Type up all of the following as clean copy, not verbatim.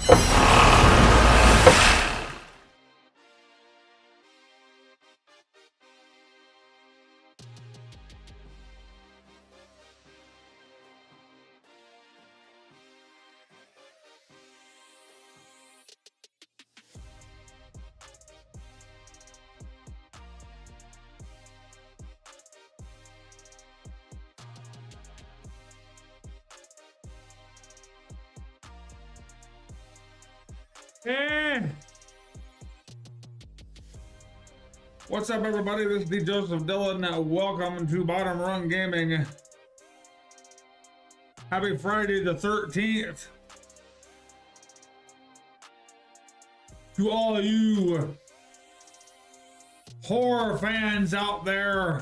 Hey! What's up, everybody? This is D. Joseph Dillon. Welcome to Bottom Run Gaming. Happy Friday the 13th. To all you horror fans out there,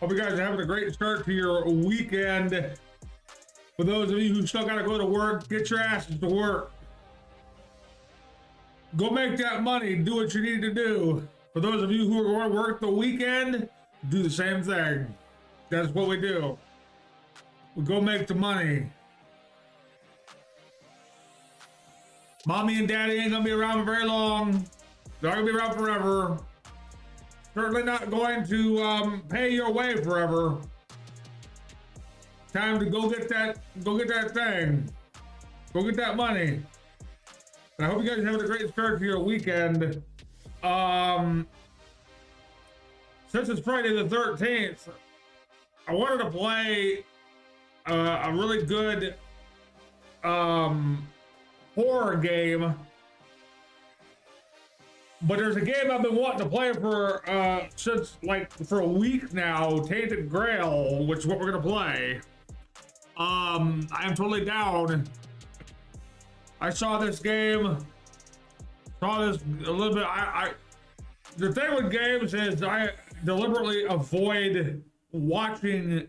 hope you guys are having a great start to your weekend. For those of you who still gotta go to work, get your asses to work. Go make that money, do what you need to do. For those of you who are going to work the weekend, do the same thing. That's what we do. We go make the money. Mommy and daddy ain't gonna be around very long. They're not gonna be around forever. Certainly not going to pay your way forever. Time to go get that thing. Go get that money. And I hope you guys are having a great start to your weekend. Since it's Friday the 13th, I wanted to play a really good horror game. But there's a game I've been wanting to play for since for a week now, Tainted Grail, which is what we're gonna play. I am totally down. I saw this game, saw this a little bit. The thing with games is I deliberately avoid watching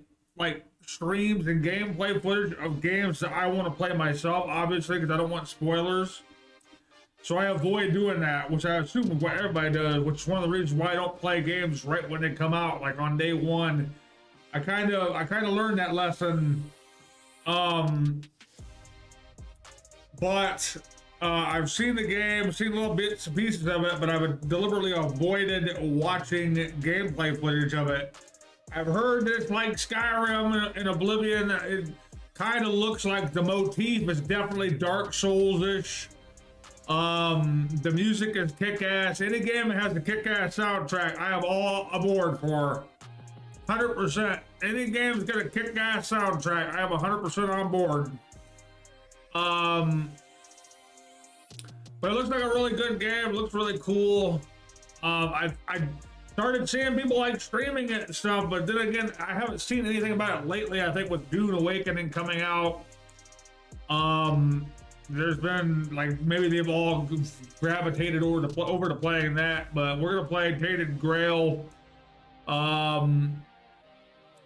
streams and gameplay footage of games that I want to play myself, obviously, because I don't want spoilers. So I avoid doing that, which I assume what everybody does, which is one of the reasons why I don't play games right when they come out, like on day one. I kind of learned that lesson. But I've seen the game, seen little bits and pieces of it, but I've deliberately avoided watching gameplay footage of it. I've heard that it's like Skyrim and Oblivion. It kind of looks like the motif is definitely Dark Souls-ish. The music is kick-ass. Any game that has a kick-ass soundtrack, I am all aboard for. 100%. Any game's got a kick-ass soundtrack, I am 100% on board. But it looks like a really good game. It looks really cool. I started seeing people streaming it and stuff, but then again, I haven't seen anything about it lately. I think with Dune Awakening coming out, there's been maybe they've all gravitated over to playing that. But we're gonna play Tainted Grail.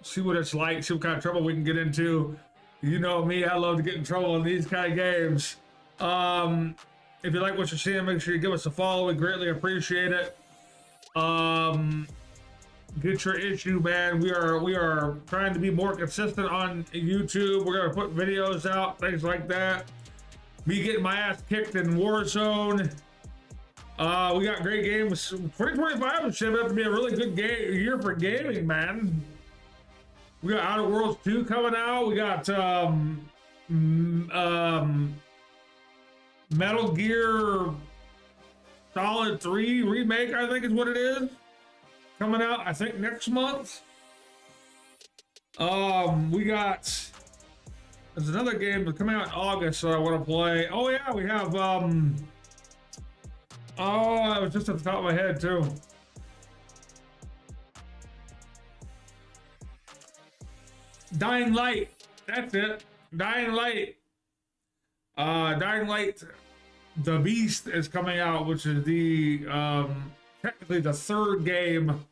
See what it's like. See what kind of trouble we can get into. You know me, I love to get in trouble in these kind of games. If you like what you're seeing, make sure you give us a follow. We greatly appreciate it. Get your issue, man. We are trying to be more consistent on YouTube. We're gonna put videos out, things like that. Me getting my ass kicked in Warzone. We got great games. 2025 is shaping up to be a really good year for gaming, man. We got Outer Worlds 2 coming out. We got Metal Gear Solid 3 Remake, I think is what it is. Coming out, I think, next month. We got... There's another game that's coming out in August that I want to play. Oh, yeah, we have... Oh, it was just at the top of my head, too. Dying Light. That's it. Dying Light. Dying Light, The Beast is coming out, which is the technically the third game,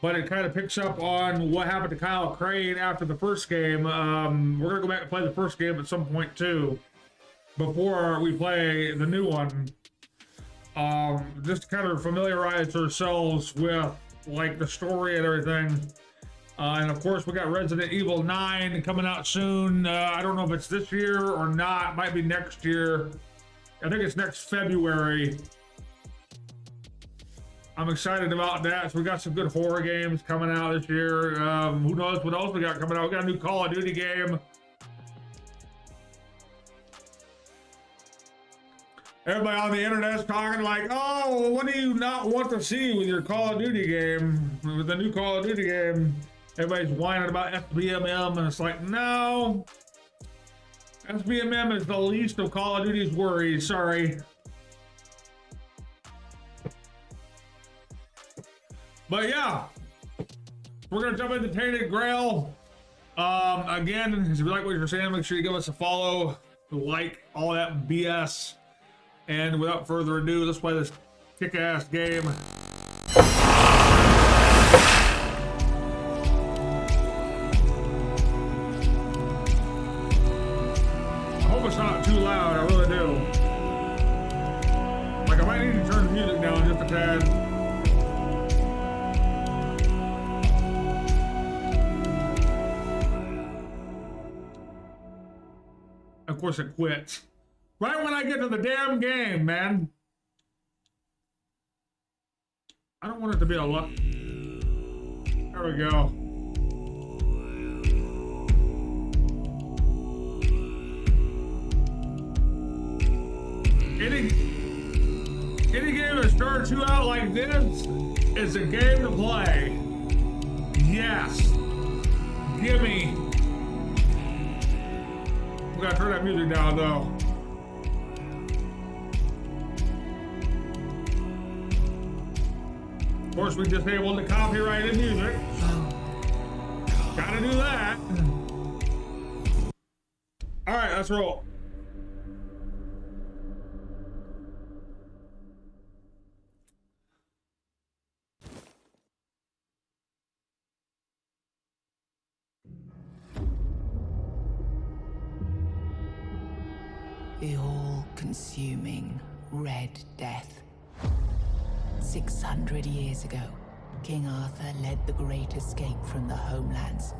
but it kind of picks up on what happened to Kyle Crane after the first game. We're gonna go back and play the first game at some point too, before we play the new one. Just to kind of familiarize ourselves with like the story and everything. And of course, we got Resident Evil 9 coming out soon. I don't know if it's this year or not. Might be next year. I think it's next February. I'm excited about that. So we got some good horror games coming out this year. Who knows what else we got coming out? We got a new Call of Duty game. Everybody on the internet's talking like, oh, what do you not want to see with your Call of Duty game? With the new Call of Duty game. Everybody's whining about SBMM, and it's like, no. SBMM is the least of Call of Duty's worries, sorry. But yeah, we're gonna jump into Tainted Grail. Again, if you like what you're saying, make sure you give us a follow, like, all that BS. And without further ado, let's play this kick-ass game. It's not too loud, I really do. Like, I might need to turn the music down just a tad. Of course it quits. Right when I get to the damn game, man. I don't want it to be a lot. There we go. Any game that starts you out like this is a game to play. Yes. Gimme. We gotta turn that music down though. Of course, we disabled the copyrighted music. Gotta do that. All right, let's roll. The all-consuming Red Death. 600 years ago, King Arthur led the Great Escape from the homelands,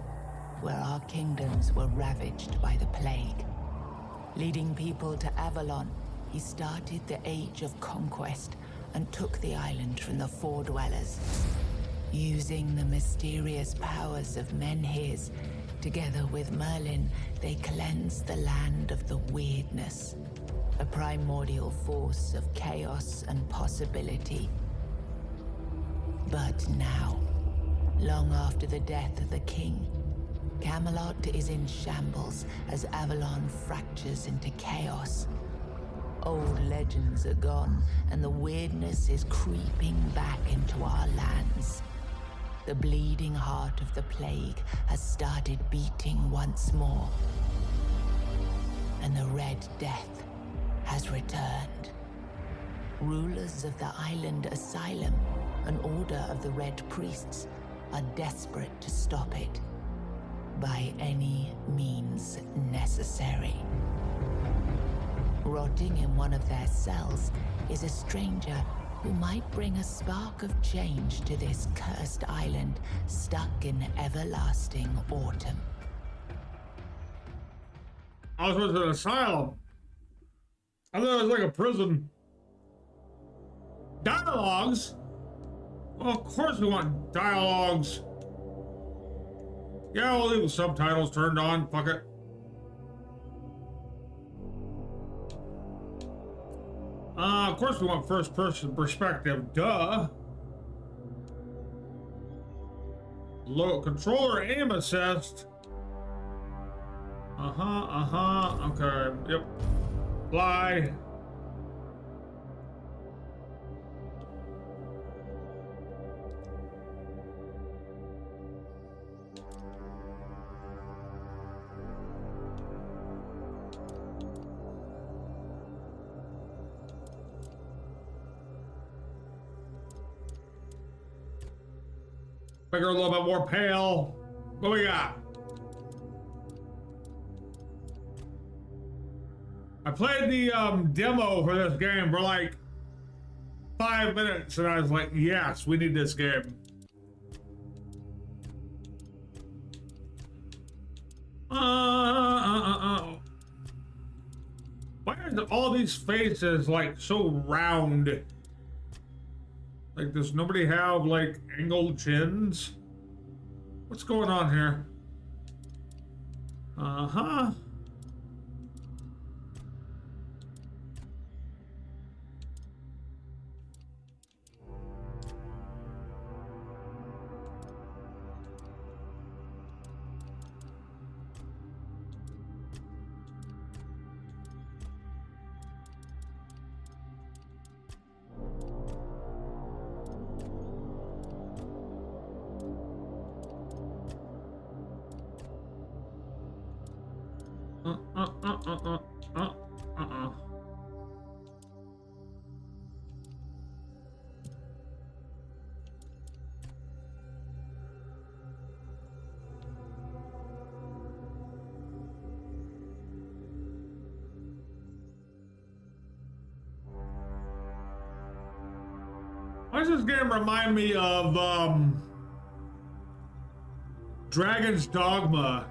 where our kingdoms were ravaged by the plague. Leading people to Avalon, he started the Age of Conquest and took the island from the Four Dwellers. Using the mysterious powers of Menhirs, together with Merlin, they cleansed the land of the weirdness, a primordial force of chaos and possibility. But now, long after the death of the king, Camelot is in shambles as Avalon fractures into chaos. Old legends are gone, and the weirdness is creeping back into our lands. The bleeding heart of the plague has started beating once more. And the Red Death has returned. Rulers of the island asylum, an order of the Red Priests, are desperate to stop it by any means necessary. Rotting in one of their cells is a stranger who might bring a spark of change to this cursed island stuck in everlasting autumn. I was with an asylum. I thought it was like a prison. Dialogues? Well, of course we want dialogues. Yeah, we'll leave the subtitles turned on. Fuck it. Of course we want first-person perspective. Duh. Low controller aim assist. Okay. Yep. Fly. Make her a little bit more pale. What we got? I played the demo for this game for like 5 minutes, and I was like, yes, we need this game. Why are all these faces like so round? Like, does nobody have like angled chins? What's going on here? Uh-huh. Uh-uh. Why does this game remind me of Dragon's Dogma?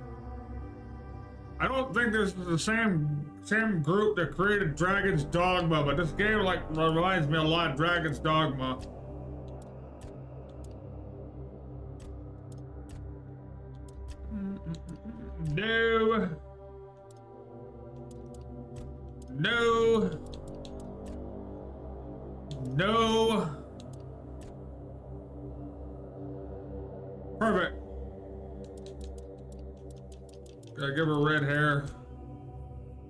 I don't think this is the same group that created Dragon's Dogma, but this game like reminds me a lot of Dragon's Dogma. No. No. No. Perfect. Gotta give her red hair.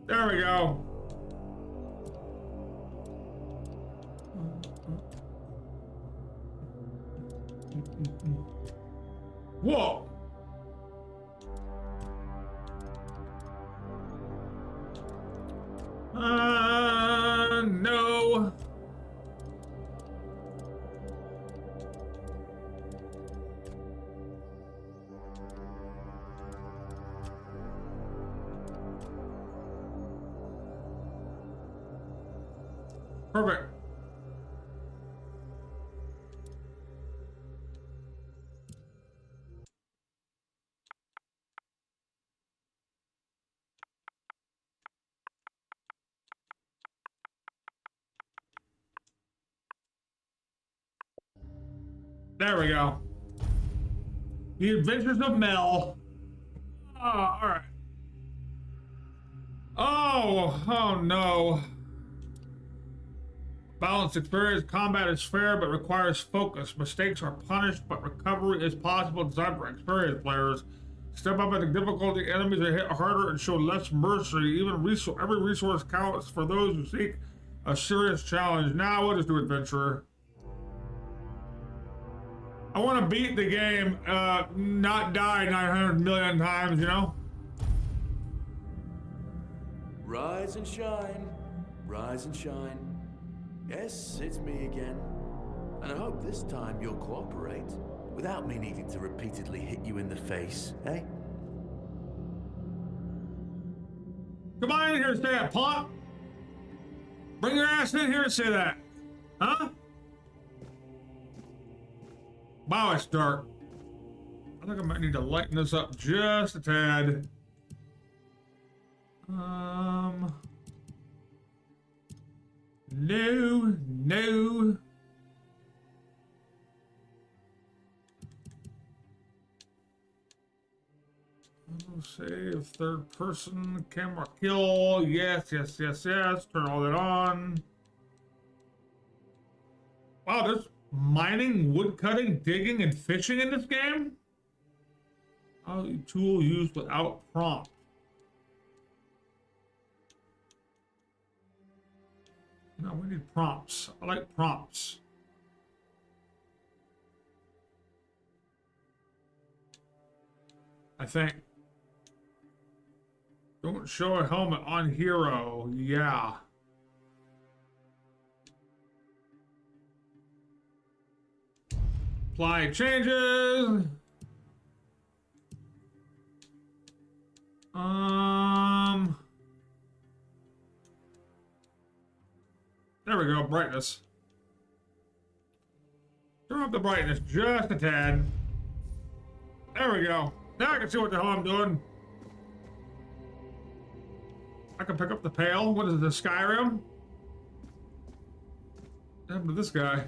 There we go. Whoa. No. Perfect. There we go. The Adventures of Mel. Oh, all right. Oh no. Balanced experience. Combat is fair but requires focus. Mistakes are punished, but recovery is possible. Designed for experienced players. Step up in the difficulty. Enemies are hit harder and show less mercy. Every resource counts for those who seek a serious challenge. Now, what is to adventurer? I want to beat the game, not die 900 million times, you know? Rise and shine, rise and shine. Yes, it's me again. And I hope this time you'll cooperate, without me needing to repeatedly hit you in the face, eh? Come on in here and say that, punk! Bring your ass in here and say that. Huh? Wow, it's dark. I think I might need to lighten this up just a tad. No. Save third person, camera kill. Yes. Turn all that on. Wow, there's mining, wood cutting, digging, and fishing in this game? How tool used without prompt. No, we need prompts. I like prompts. I think. Don't show a helmet on hero. Yeah. Apply changes. There we go, brightness. Turn up the brightness just a tad. There we go. Now I can see what the hell I'm doing. I can pick up the pail. What is it, the Skyrim? What happened to this guy?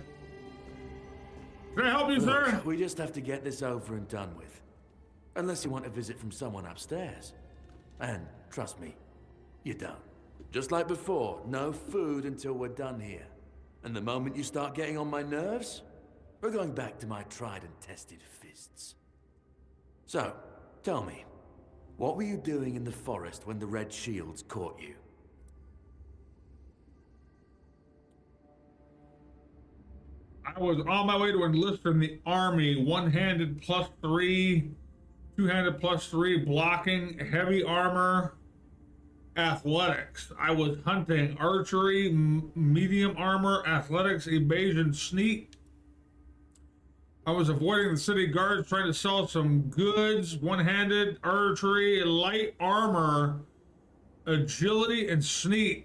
Can I help you, sir? Look, we just have to get this over and done with. Unless you want a visit from someone upstairs. And trust me, you don't. Just like before, no food until we're done here. And the moment you start getting on my nerves, we're going back to my tried and tested fists. So, tell me, what were you doing in the forest when the Red Shields caught you? I was on my way to enlist in the army. One-handed +3, two-handed +3, blocking, heavy armor, athletics. I was hunting archery, medium armor, athletics, evasion, sneak. I was avoiding the city guards trying to sell some goods. One-handed archery, light armor, agility, and sneak.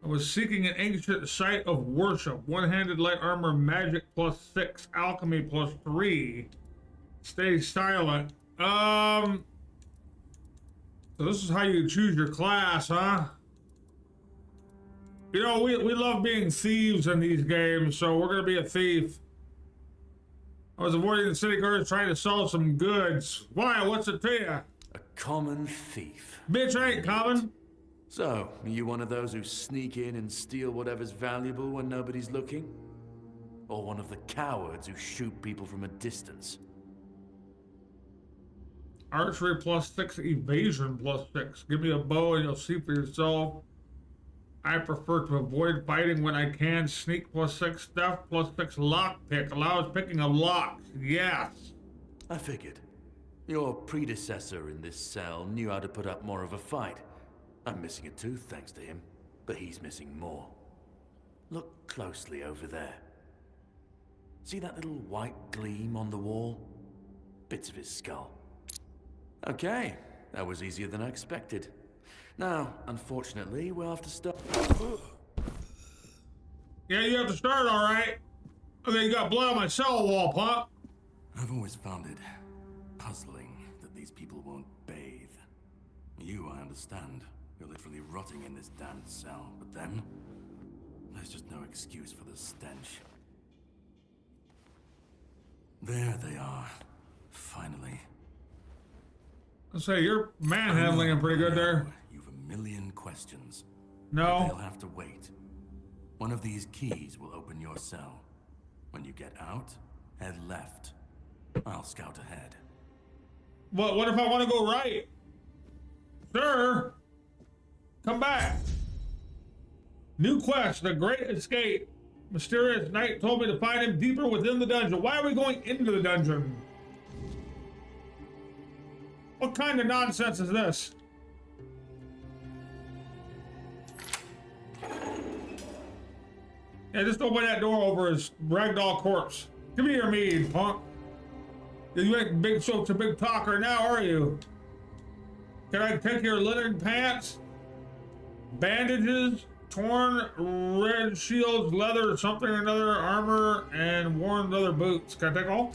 I was seeking an ancient site of worship. One-handed light armor, magic +6, alchemy +3. Stay silent. So this is how you choose your class, huh? You know, we love being thieves in these games, so we're gonna be a thief. I was avoiding the city guards trying to sell some goods. Why? What's it to you? A common thief. Bitch, I ain't common. So, are you one of those who sneak in and steal whatever's valuable when nobody's looking? Or one of the cowards who shoot people from a distance? Archery +6, evasion +6. Give me a bow and you'll see for yourself. I prefer to avoid fighting when I can. Sneak +6, theft +6, lockpick. Allows picking of locks. Yes. I figured. Your predecessor in this cell knew how to put up more of a fight. I'm missing a tooth thanks to him, but he's missing more. Look closely over there. See that little white gleam on the wall? Bits of his skull. Okay, that was easier than I expected. Now, unfortunately, we'll have to stop. Yeah, you have to start, all right. Okay, you got blood on my cell wall, Pop. I've always found it puzzling that these people won't bathe. You, I understand. You're literally rotting in this damned cell, but them? There's just no excuse for the stench. There they are, finally. I'll say, you're manhandling him pretty good there. You've a million questions. No. But they'll have to wait. One of these keys will open your cell. When you get out, head left. I'll scout ahead. What if I want to go right? Sir, come back. New quest, the Great Escape. Mysterious Knight told me to find him deeper within the dungeon. Why are we going into the dungeon? What kind of nonsense is this? Yeah, just open that door over his ragdoll corpse. Give me your mead, punk. You ain't big such a big talker now, are you? Can I take your linen pants? Bandages, torn red shields, leather, something or another, armor, and worn leather boots. Can I take all?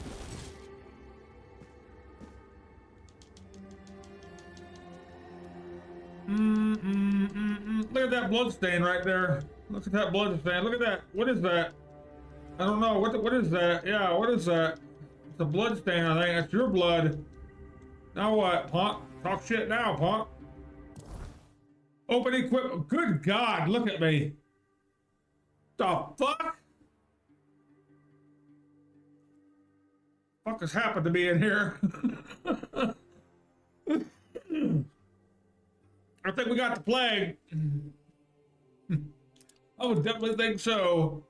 Look at that blood stain right there. Look at that blood stain. Look at that. What is that? I don't know. What is that? Yeah, what is that? It's a blood stain, I think. That's your blood. Now what, punk? Talk shit now, punk. Open equipment. Good God, look at me. The fuck? Fuck has happened to me in here? I think we got the plague. I would definitely think so.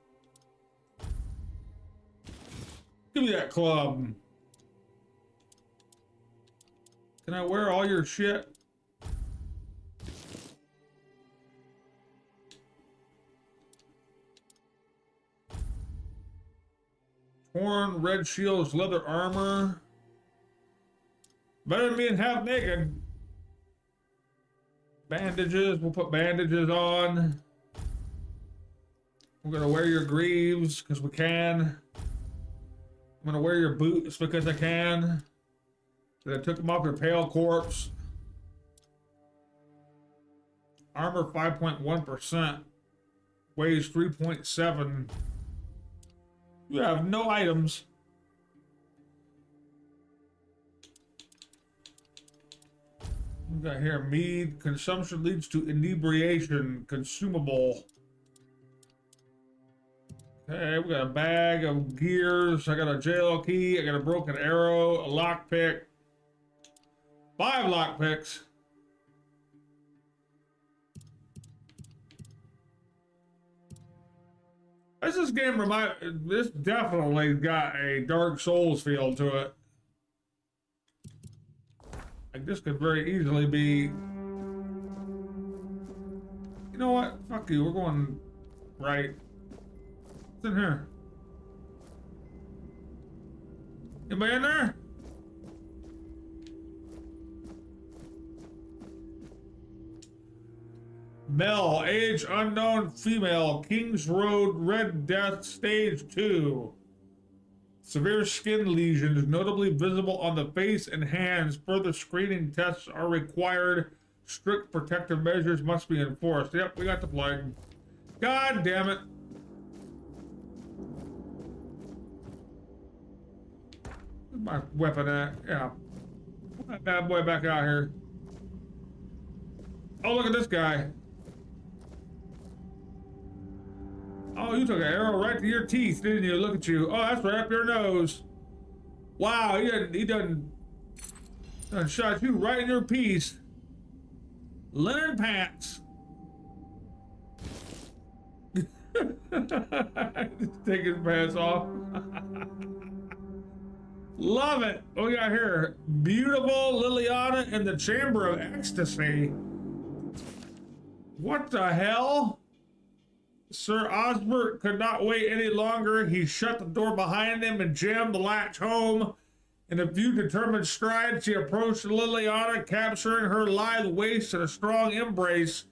Give me that club. Can I wear all your shit? Torn red shields, leather armor. Better than being half naked. Bandages, we'll put bandages on. We're gonna wear your greaves because we can. I'm gonna wear your boots because I can. Then I took them off your pale corpse. Armor 5.1%. Weighs 3.7. You have no items. We got here mead. Consumption leads to inebriation. Consumable. Okay, we got a bag of gears. I got a jail key. I got a broken arrow. A lockpick. 5 lockpicks. This game this definitely got a Dark Souls feel to it. Like this could very easily be. You know what? Fuck you. We're going right. What's in here? Anybody in there? Mel, age unknown, female, Kings Road, Red Death, Stage 2. Severe skin lesions, notably visible on the face and hands. Further screening tests are required. Strict protective measures must be enforced. Yep, we got the plague. God damn it. Where's my weapon at? Yeah. Put that bad boy back out here. Oh, look at this guy. Oh, you took an arrow right to your teeth, didn't you? Look at you. Oh, that's right up your nose. Wow, he done shot you right in your piece. Linen pants. Take his pants off. Love it. What we got here? Beautiful Liliana in the Chamber of Ecstasy. What the hell? Sir Osbert could not wait any longer. He shut the door behind him and jammed the latch home. In a few determined strides, he approached Liliana, capturing her lithe waist in a strong embrace.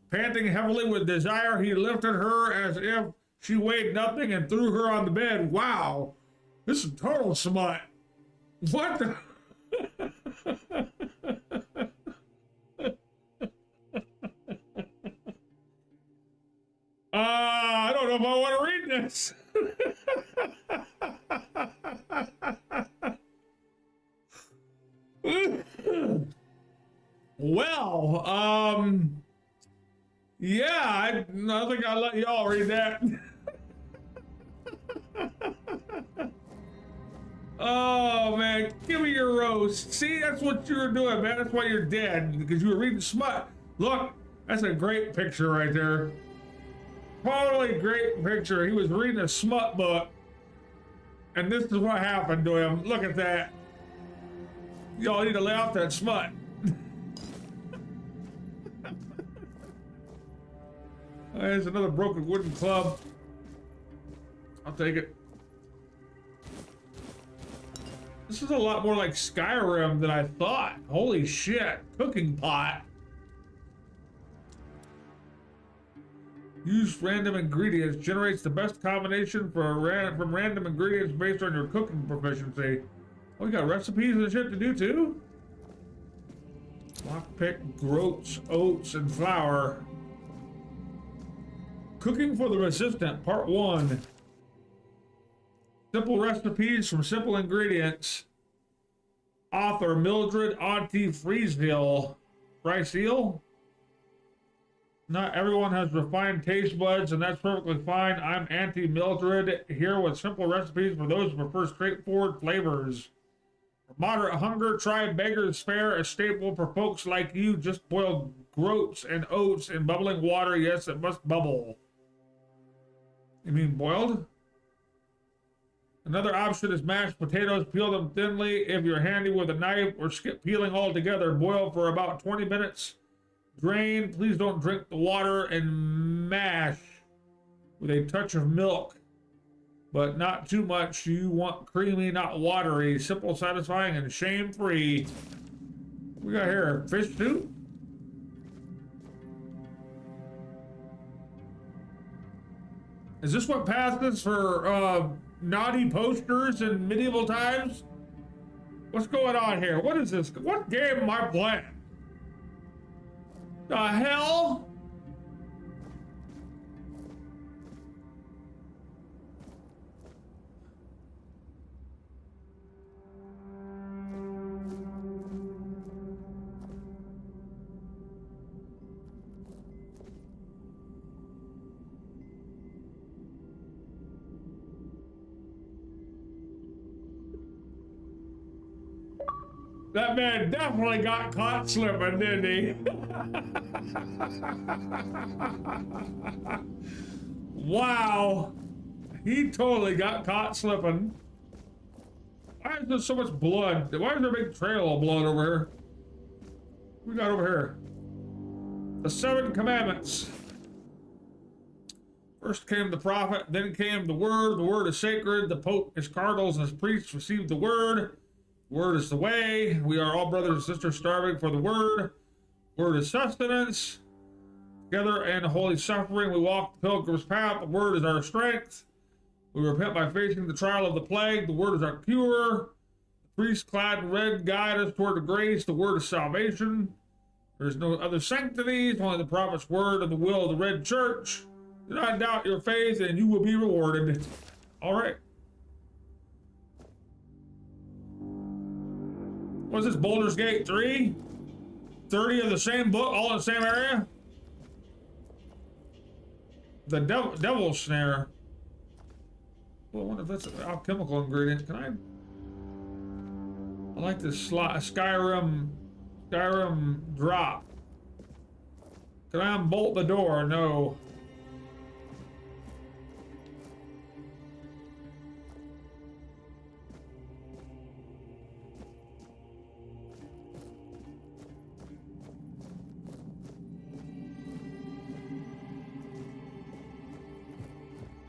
Panting heavily with desire, he lifted her as if she weighed nothing and threw her on the bed. Wow, this is total smut. What the? I don't know if I want to read this. Well, yeah, I think I'll let y'all read that. Oh, man, give me your roast. See, that's what you were doing, man. That's why you're dead, because you were reading smut. Look, that's a great picture right there. Totally great picture. He was reading a smut book, and this is what happened to him. Look at that. Y'all need to lay off that smut. There's another broken wooden club. I'll take it. This is a lot more like Skyrim than I thought. Holy shit. Cooking pot. Use random ingredients. Generates the best combination from random ingredients based on your cooking proficiency. Oh, we got recipes and shit to do too? Lockpick, groats, oats, and flour. Cooking for the Resistant, Part 1. Simple recipes from simple ingredients. Author Mildred Auntie Freesdale. Freesdale? Not everyone has refined taste buds, and that's perfectly fine. I'm Auntie Mildred, here with simple recipes for those who prefer straightforward flavors. For moderate hunger, try Beggar's Fare, a staple for folks like you. Just boil groats and oats in bubbling water. Yes, it must bubble. You mean boiled? Another option is mashed potatoes. Peel them thinly if you're handy with a knife, or skip peeling altogether. Boil for about 20 minutes. Drain. Please don't drink the water, and mash with a touch of milk, but not too much. You want creamy, not watery. Simple, satisfying, and shame-free. We got here fish soup. Is this what passes for naughty posters in medieval times? What's going on here? What is this? What game am I playing? The hell? That man definitely got caught slipping, didn't he? Wow. He totally got caught slipping. Why is there so much blood? Why is there a big trail of blood over here? What we got over here? The 7 commandments. First came the prophet, then came the word. The word is sacred. The pope, his cardinals, and his priests received the word. The word is the way. We are all brothers and sisters starving for the word. Word is sustenance. Together in holy suffering, we walk the pilgrim's path. The word is our strength. We repent by facing the trial of the plague. The word is our cure. The priest clad in red guide us toward the grace. The word is salvation. There is no other sanctity, only the prophet's word and the will of the red church. Do not doubt your faith, and you will be rewarded. All right. What's this, Baldur's Gate 3? 30 of the same book, all in the same area? The devil's snare. Well, I wonder if that's an alchemical ingredient. Can I like this Skyrim drop. Can I unbolt the door? No.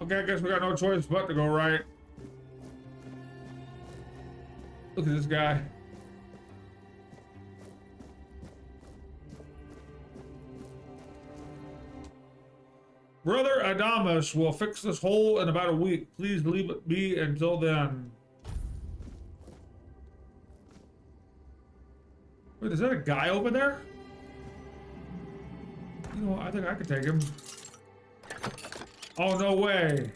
Okay, I guess we got no choice but to go right. Look at this guy. Brother Adamus will fix this hole in about a week. Please leave it be until then. Wait, is that a guy over there? You know what? I think I could take him. Oh, no way.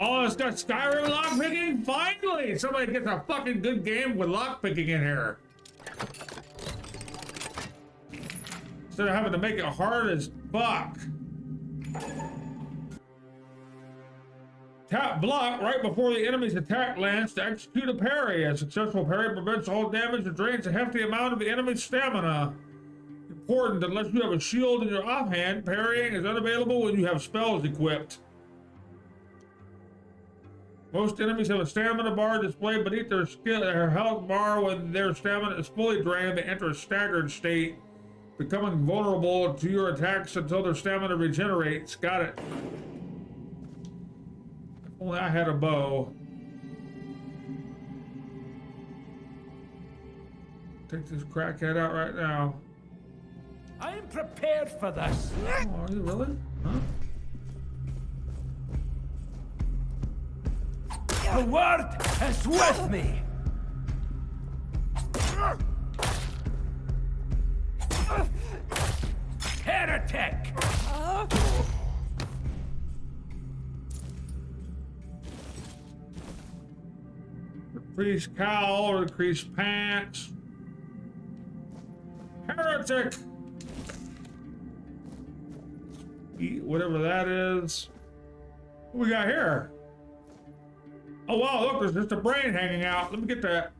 Oh, it's got Skyrim lockpicking? Finally! Somebody gets a fucking good game with lockpicking in here. Instead of having to make it hard as fuck. Tap block right before the enemy's attack lands to execute a parry. A successful parry prevents all damage and drains a hefty amount of the enemy's stamina. Important, unless you have a shield in your offhand, parrying is unavailable when you have spells equipped. Most enemies have a stamina bar displayed beneath their health bar. When their stamina is fully drained, they enter a staggered state, becoming vulnerable to your attacks until their stamina regenerates. Got it. If only I had a bow. Take this crackhead out right now. I am prepared for this. Oh, are you really? Huh? The word is with me. Heretic! Increase cowl, increase pants. Heretic! Eat whatever that is. What we got here? Oh wow, look, there's just a brain hanging out. Let me get that.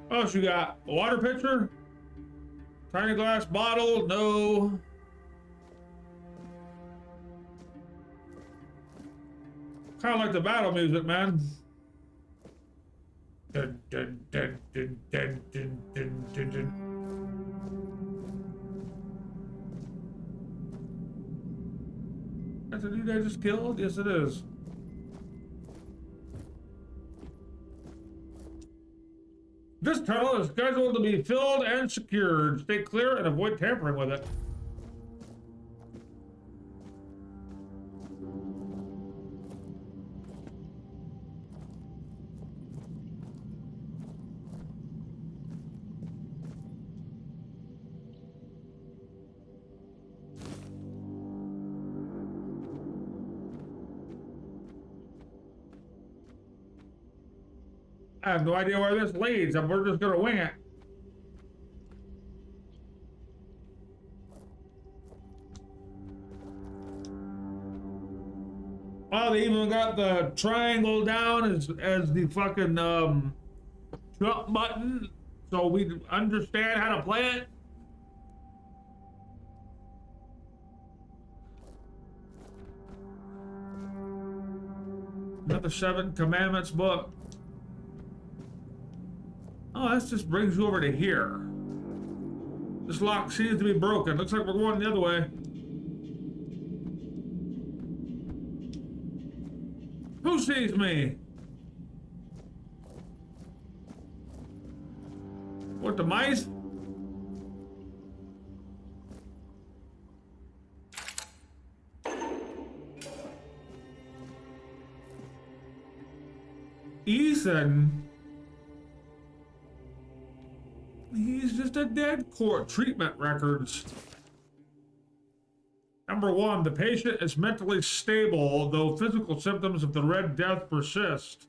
What else you got? A water pitcher? Tiny glass bottle? No. Kind of like the battle music, man. Dun, dun, dun, dun, dun, dun, dun, dun, dun. That's a dude I just killed? Yes, it is. This tunnel is scheduled to be filled and secured. Stay clear and avoid tampering with it. I have no idea where this leads, and we're just gonna wing it. Oh, they even got the triangle down as the fucking jump button, so we understand how to play it. Another 7 Commandments book. Oh, that just brings you over to here. This lock seems to be broken. Looks like we're going the other way. Who sees me? What, the mice? Ethan? He's just a dead court. Treatment records. Number 1, the patient is mentally stable, though physical symptoms of the Red Death persist.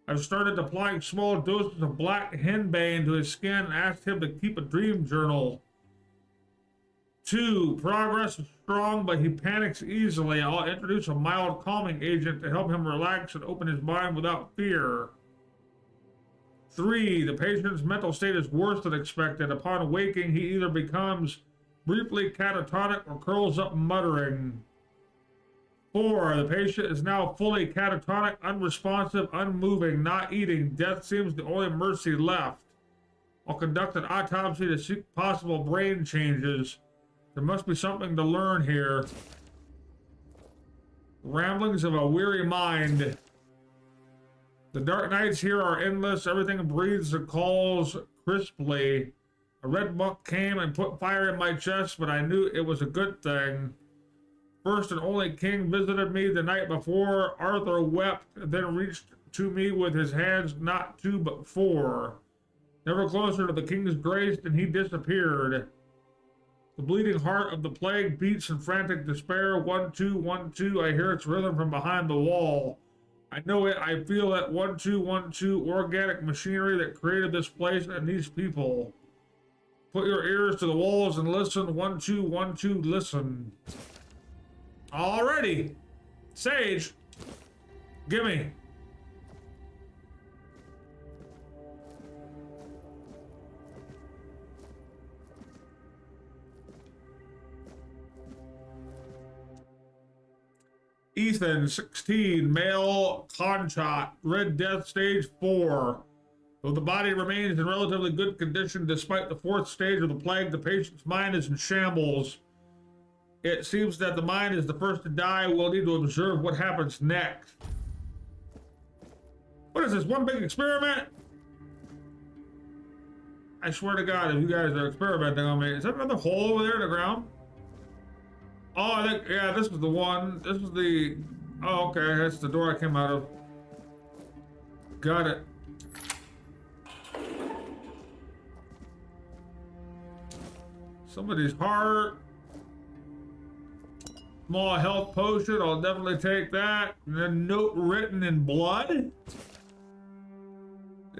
I've started applying small doses of black henbane to his skin and asked him to keep a dream journal. 2, progress is strong, but he panics easily. I'll introduce a mild calming agent to help him relax and open his mind without fear. 3, the patient's mental state is worse than expected. Upon waking, he either becomes briefly catatonic or curls up muttering. 4, the patient is now fully catatonic, unresponsive, unmoving, not eating. Death seems the only mercy left. I'll conduct an autopsy to seek possible brain changes. There must be something to learn here. Ramblings of a weary mind. The dark nights here are endless. Everything breathes and calls crisply. A red monk came and put fire in my chest, but I knew it was a good thing. First and only king visited me the night before. Arthur wept, then reached to me with his hands, not 2 but 4. Never closer to the king's grace than he disappeared. The bleeding heart of the plague beats in frantic despair. 1, 2, 1, 2. I hear its rhythm from behind the wall. I know it. I feel it. 1, 2, 1, 2. Organic machinery that created this place and these people. Put your ears to the walls and listen. 1, 2, 1, 2. Listen. Alrighty. Sage. Gimme. Ethan, 16, male, Conchot, Red Death, stage 4. Though the body remains in relatively good condition despite the 4th stage of the plague, the patient's mind is in shambles. It seems that the mind is the first to die. We'll need to observe what happens next. What is this, one big experiment? I swear to God, if you guys are experimenting on me, is that another hole over there in the ground? Oh, I think, yeah, this was the one. This was the... Oh, okay, that's the door I came out of. Got it. Somebody's heart. Small health potion, I'll definitely take that. And then note written in blood.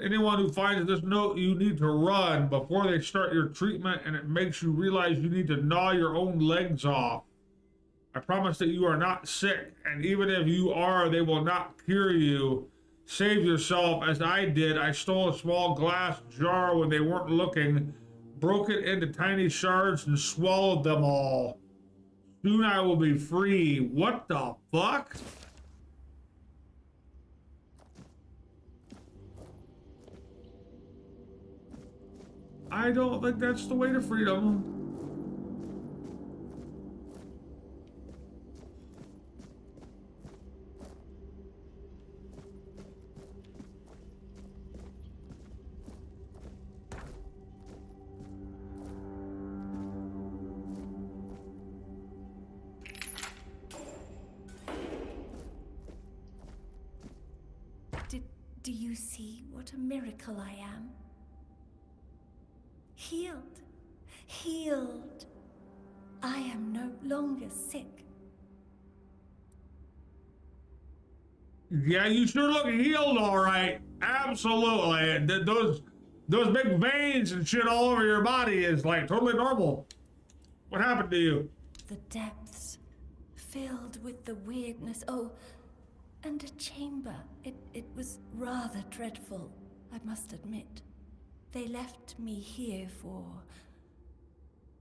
Anyone who finds this note, you need to run before they start your treatment, and it makes you realize you need to gnaw your own legs off. I promise that you are not sick, and even if you are, they will not cure you. Save yourself, as I did. I stole a small glass jar when they weren't looking, broke it into tiny shards, and swallowed them all. Soon I will be free. What the fuck? I don't think that's the way to freedom. Do you see what a miracle I am? Healed. Healed. I am no longer sick. Yeah, you sure look healed, all right. Absolutely. Those big veins and shit all over your body is like totally normal. What happened to you? The depths filled with the weirdness. Oh, and a chamber. It was rather dreadful, I must admit. They left me here for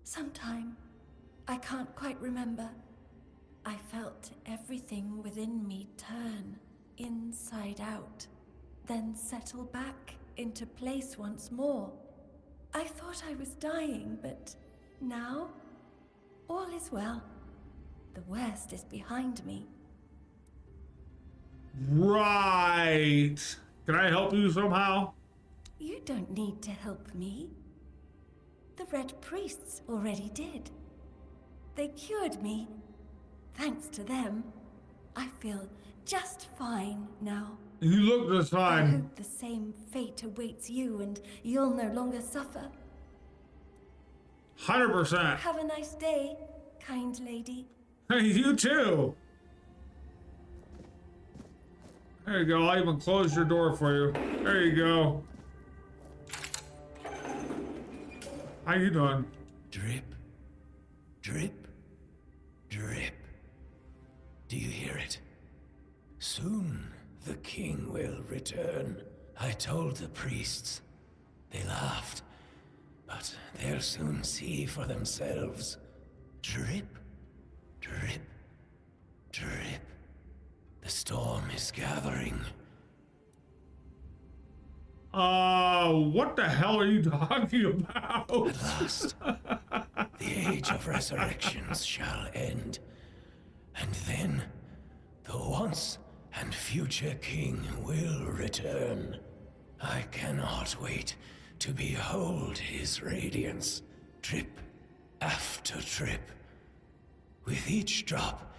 some time. I can't quite remember. I felt everything within me turn inside out, then settle back into place once more. I thought I was dying, but now all is well. The worst is behind me. Right. Can I help you somehow? You don't need to help me. The Red Priests already did. They cured me. Thanks to them, I feel just fine now. You look this I time. hope the same fate awaits you and you'll no longer suffer. 100%. Have a nice day, kind lady. Hey, you too. There you go. I'll even close your door for you. There you go. How you doing? Drip, drip, drip. Do you hear it? Soon the king will return. I told the priests. They laughed. But they'll soon see for themselves. Drip, drip, drip. The storm is gathering. What the hell are you talking about? At last, the age of resurrections shall end. And then, the once and future king will return. I cannot wait to behold his radiance, trip after trip. With each drop,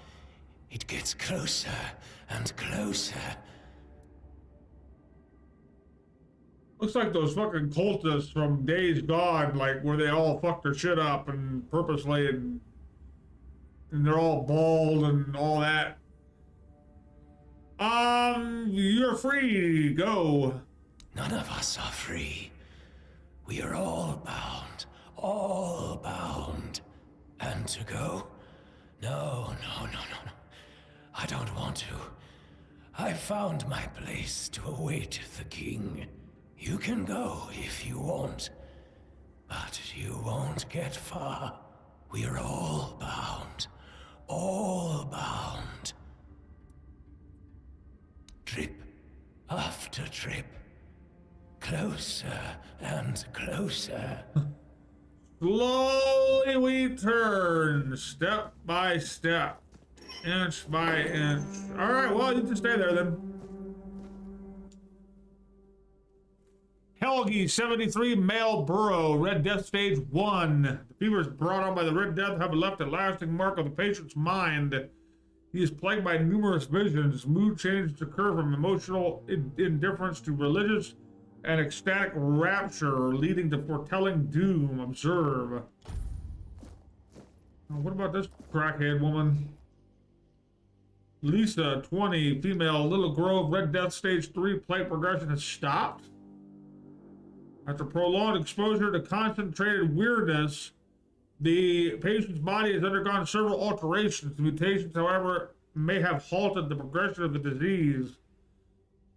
it gets closer and closer. Looks like those fucking cultists from Days Gone, like where they all fuck their shit up and purposely, and they're all bald and all that. You're free. Go. None of us are free. We are all bound. All bound. And to go? No. I don't want to. I found my place to await the king. You can go if you want, but you won't get far. We are all bound. All bound. Trip after trip. Closer and closer. Slowly we turn, step by step, inch by inch. All right, well, you can stay there then. Helgi, 73, male burrow, Red Death stage 1. The fevers brought on by the Red Death have left a lasting mark on the patient's mind. He is plagued by numerous visions. Mood changes occur from emotional indifference to religious and ecstatic rapture, leading to foretelling doom. Observe. What about this crackhead woman? Lisa, 20, female, Little Grove, Red Death stage 3, plague progression has stopped. After prolonged exposure to concentrated weirdness, the patient's body has undergone several alterations. The mutations, however, may have halted the progression of the disease.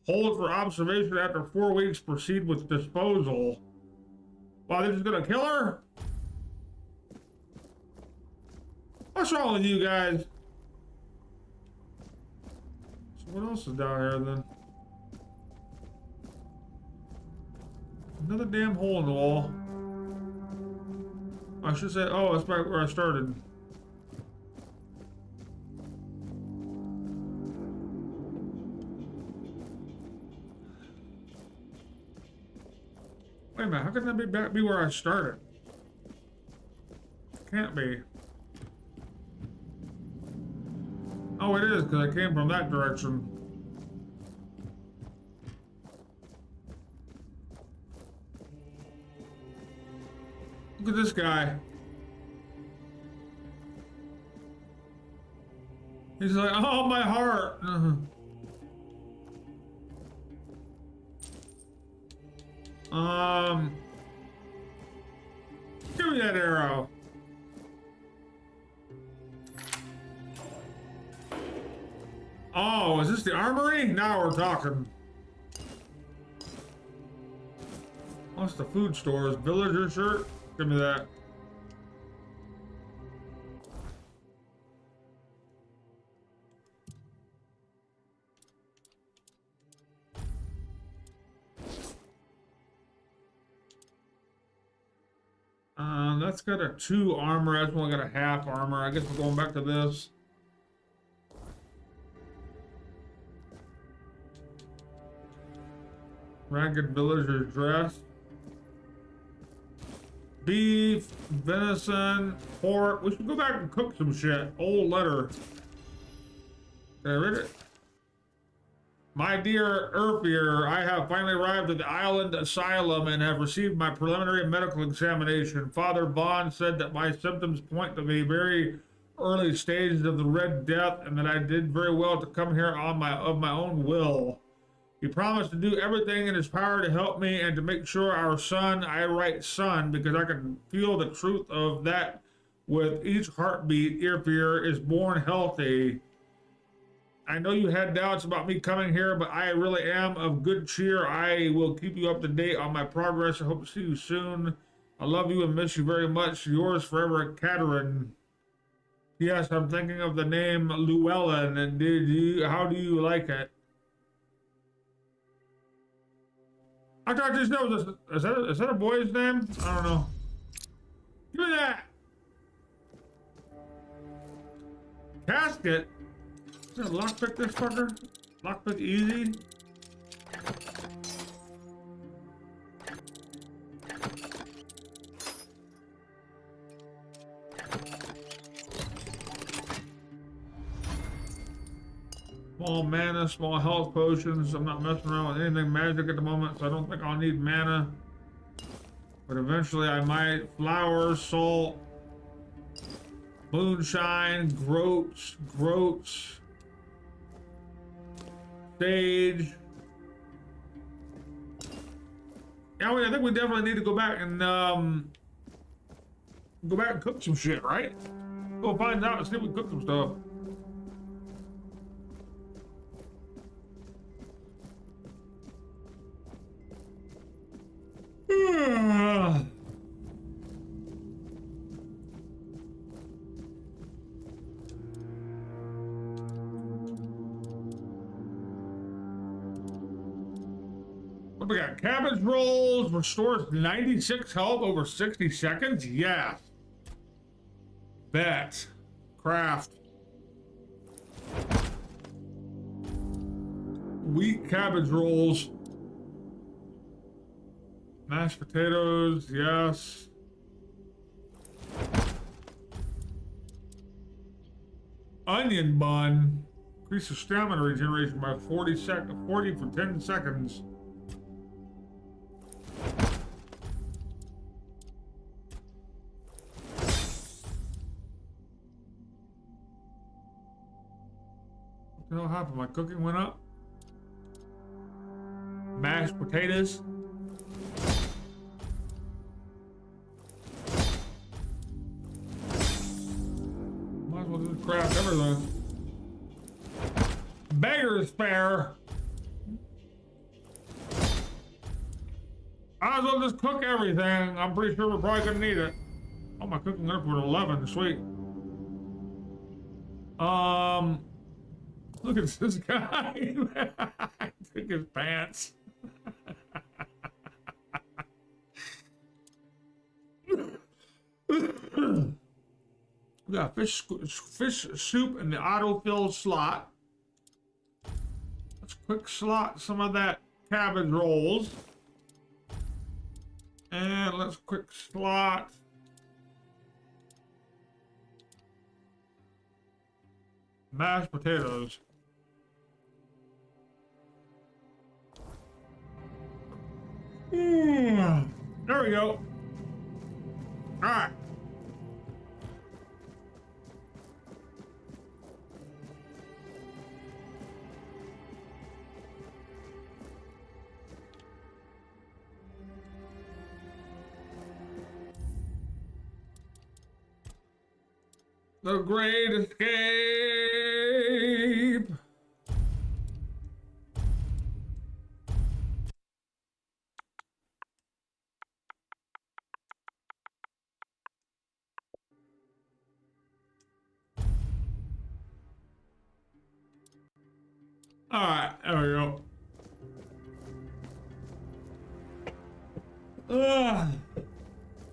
Hold for observation after 4 weeks. Proceed with disposal. Wow, this is gonna kill her? What's wrong with you guys? So what else is down here then? Another damn hole in the wall. I should say, oh, that's back where I started. Wait a minute, how can that be where I started? Can't be. Oh, it is, because I came from that direction. Look at this guy. He's like, oh, my heart. Give me that arrow. Oh, is this the armory? Now we're talking. What's the food stores? Villager shirt? Give me that. That's got a 2 armor. That's only got a half armor. I guess we're going back to this. Ragged villager dress. Beef, venison, pork. We should go back and cook some shit. Old letter. Did I read it? My dear Urfier, I have finally arrived at the island asylum and have received my preliminary medical examination. Father Bond said that my symptoms point to the very early stages of the Red Death and that I did very well to come here of my own will. He promised to do everything in his power to help me and to make sure our son, I write son, because I can feel the truth of that with each heartbeat, Urfier is born healthy. I know you had doubts about me coming here, but I really am of good cheer. I will keep you up to date on my progress. I hope to see you soon. I love you and miss you very much. Yours forever, Catherine. Yes, I'm thinking of the name Llewellyn, and how do you like it? I thought this was is that a boy's name? I don't know. Give me that! Casket? Lockpick this fucker? Lockpick easy? Small mana, small health potions. I'm not messing around with anything magic at the moment, so I don't think I'll need mana. But eventually I might. Flowers, salt, moonshine, groats. Stage. Yeah, I think we definitely need to go back and cook some shit, right? Go find out and see if we can cook some stuff. What we got? Cabbage rolls restores 96 health over 60 seconds. Yes. Bet. Craft. Wheat cabbage rolls. Mashed potatoes. Yes. Onion bun. Increase the stamina regeneration by 40 for 10 seconds. What the hell happened? My cooking went up. Mashed potatoes. Might as well just craft everything. Beggar's fare. Might as well just cook everything. I'm pretty sure we're probably gonna need it. Oh, my cooking went up to 11. Sweet. Look at this guy. I took his pants. We got fish soup in the autofill slot. Let's quick slot some of that cabbage rolls. And let's quick slot mashed potatoes. There we go. All right. The Great Escape. Alright, there we go.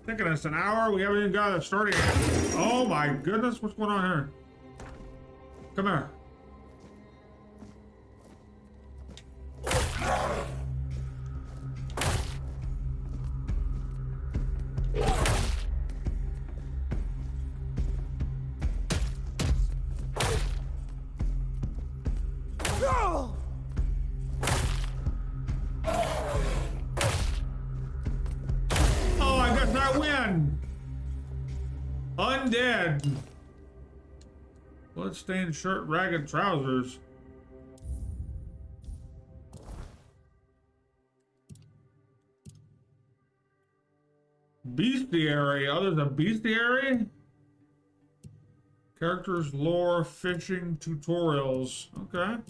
Taking us an hour. We haven't even got it starting. Oh my goodness, what's going on here? Come here. Oh, I guess I win. Undead. Bloodstained shirt, ragged trousers. Bestiary. Oh, there's a bestiary? Characters, lore, fishing, tutorials. Okay.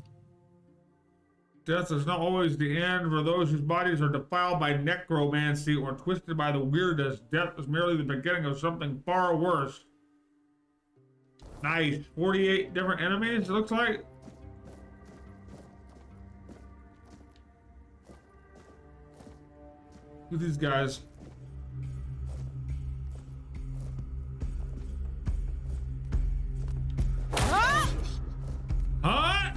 Death is not always the end for those whose bodies are defiled by necromancy or twisted by the weirdest. Death is merely the beginning of something far worse. Nice. 48 different enemies, it looks like. Look at these guys. Huh?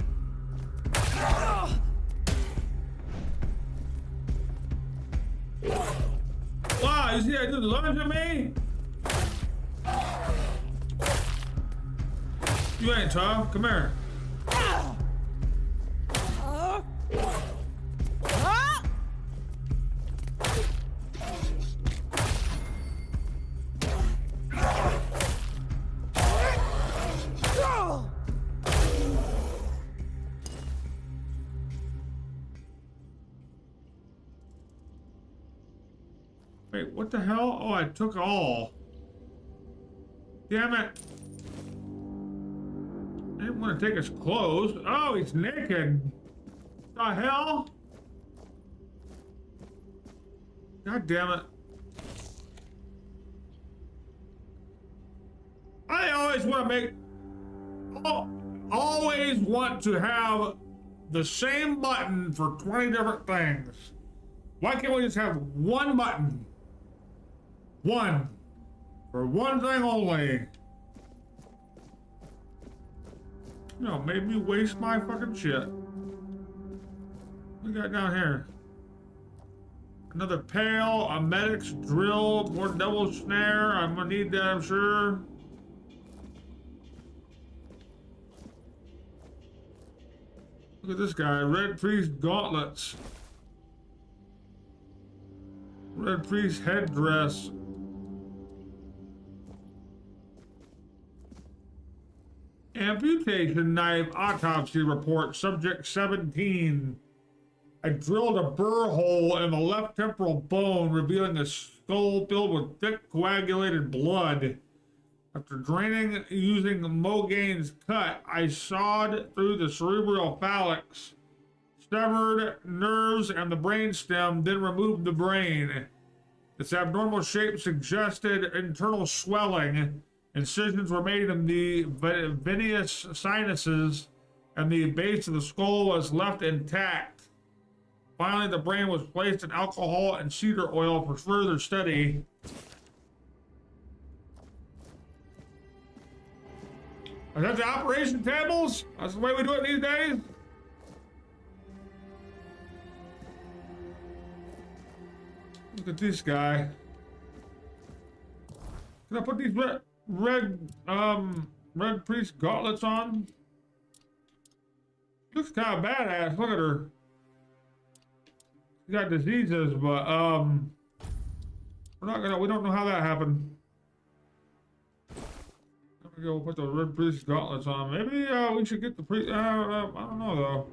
Wow, you see I just lunged at me? You ain't tough. Come here. Wait, what the hell? Oh, I took all. Damn it. I didn't want to take his clothes. Oh, he's naked. The hell? God damn it. I always want to make... always want to have the same button for 20 different things. Why can't we just have one button? One. For one thing only. You know, made me waste my fucking shit. What we got down here? Another pail, a medic's drill, more devil's snare. I'm gonna need that, I'm sure. Look at this guy, Red Priest gauntlets. Red Priest headdress. Amputation knife autopsy report, subject 17. I drilled a burr hole in the left temporal bone, revealing a skull filled with thick coagulated blood. After draining using Mogane's cut, I sawed through the cerebral phalanx, severed nerves and the brainstem, then removed the brain. Its abnormal shape suggested internal swelling. Incisions were made in the venous sinuses, and the base of the skull was left intact. Finally, the brain was placed in alcohol and cedar oil for further study. Is that the operation tables? That's the way we do it these days? Look at this guy. Can I put these red priest gauntlets on? Looks kind of badass. Look at her. She got diseases, but we don't know how that happened. There we go. We'll put the red priest gauntlets on. Maybe we should get the priest. I don't know though.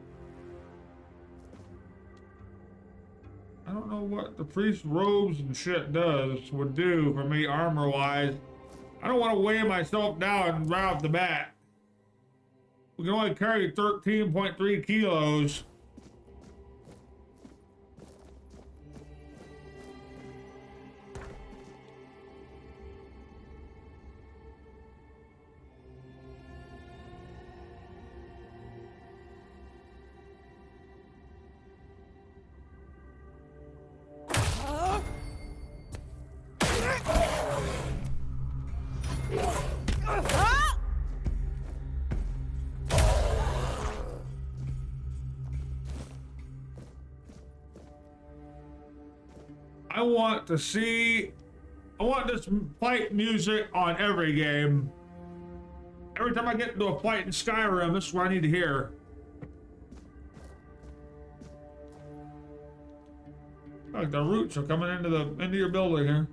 I don't know what the priest robes and shit would do for me armor wise. I don't want to weigh myself down right off the bat. We can only carry 13.3 kilos. want to see, I want this fight music on every game. Every time I get into a fight in Skyrim, this is what I need to hear. Like the roots are coming into your building here.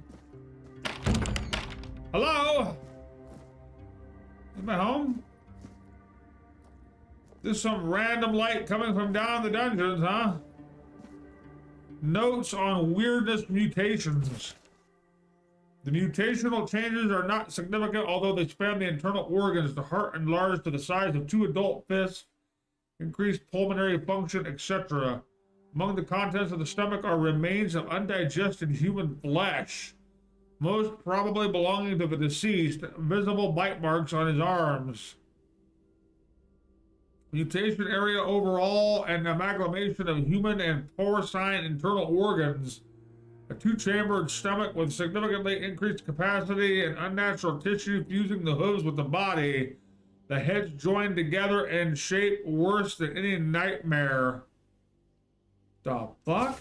Hello? Am I home? This is some random light coming from down the dungeons, huh? Notes on weirdness mutations. The mutational changes are not significant, although they span the internal organs. The heart enlarged to the size of 2 adult fists, increased pulmonary function, etc. Among the contents of the stomach are remains of undigested human flesh, most probably belonging to the deceased, visible bite marks on his arms. Mutation area overall and amalgamation of human and porcine internal organs. A 2-chambered stomach with significantly increased capacity and unnatural tissue fusing the hooves with the body. The heads joined together in shape worse than any nightmare. The fuck?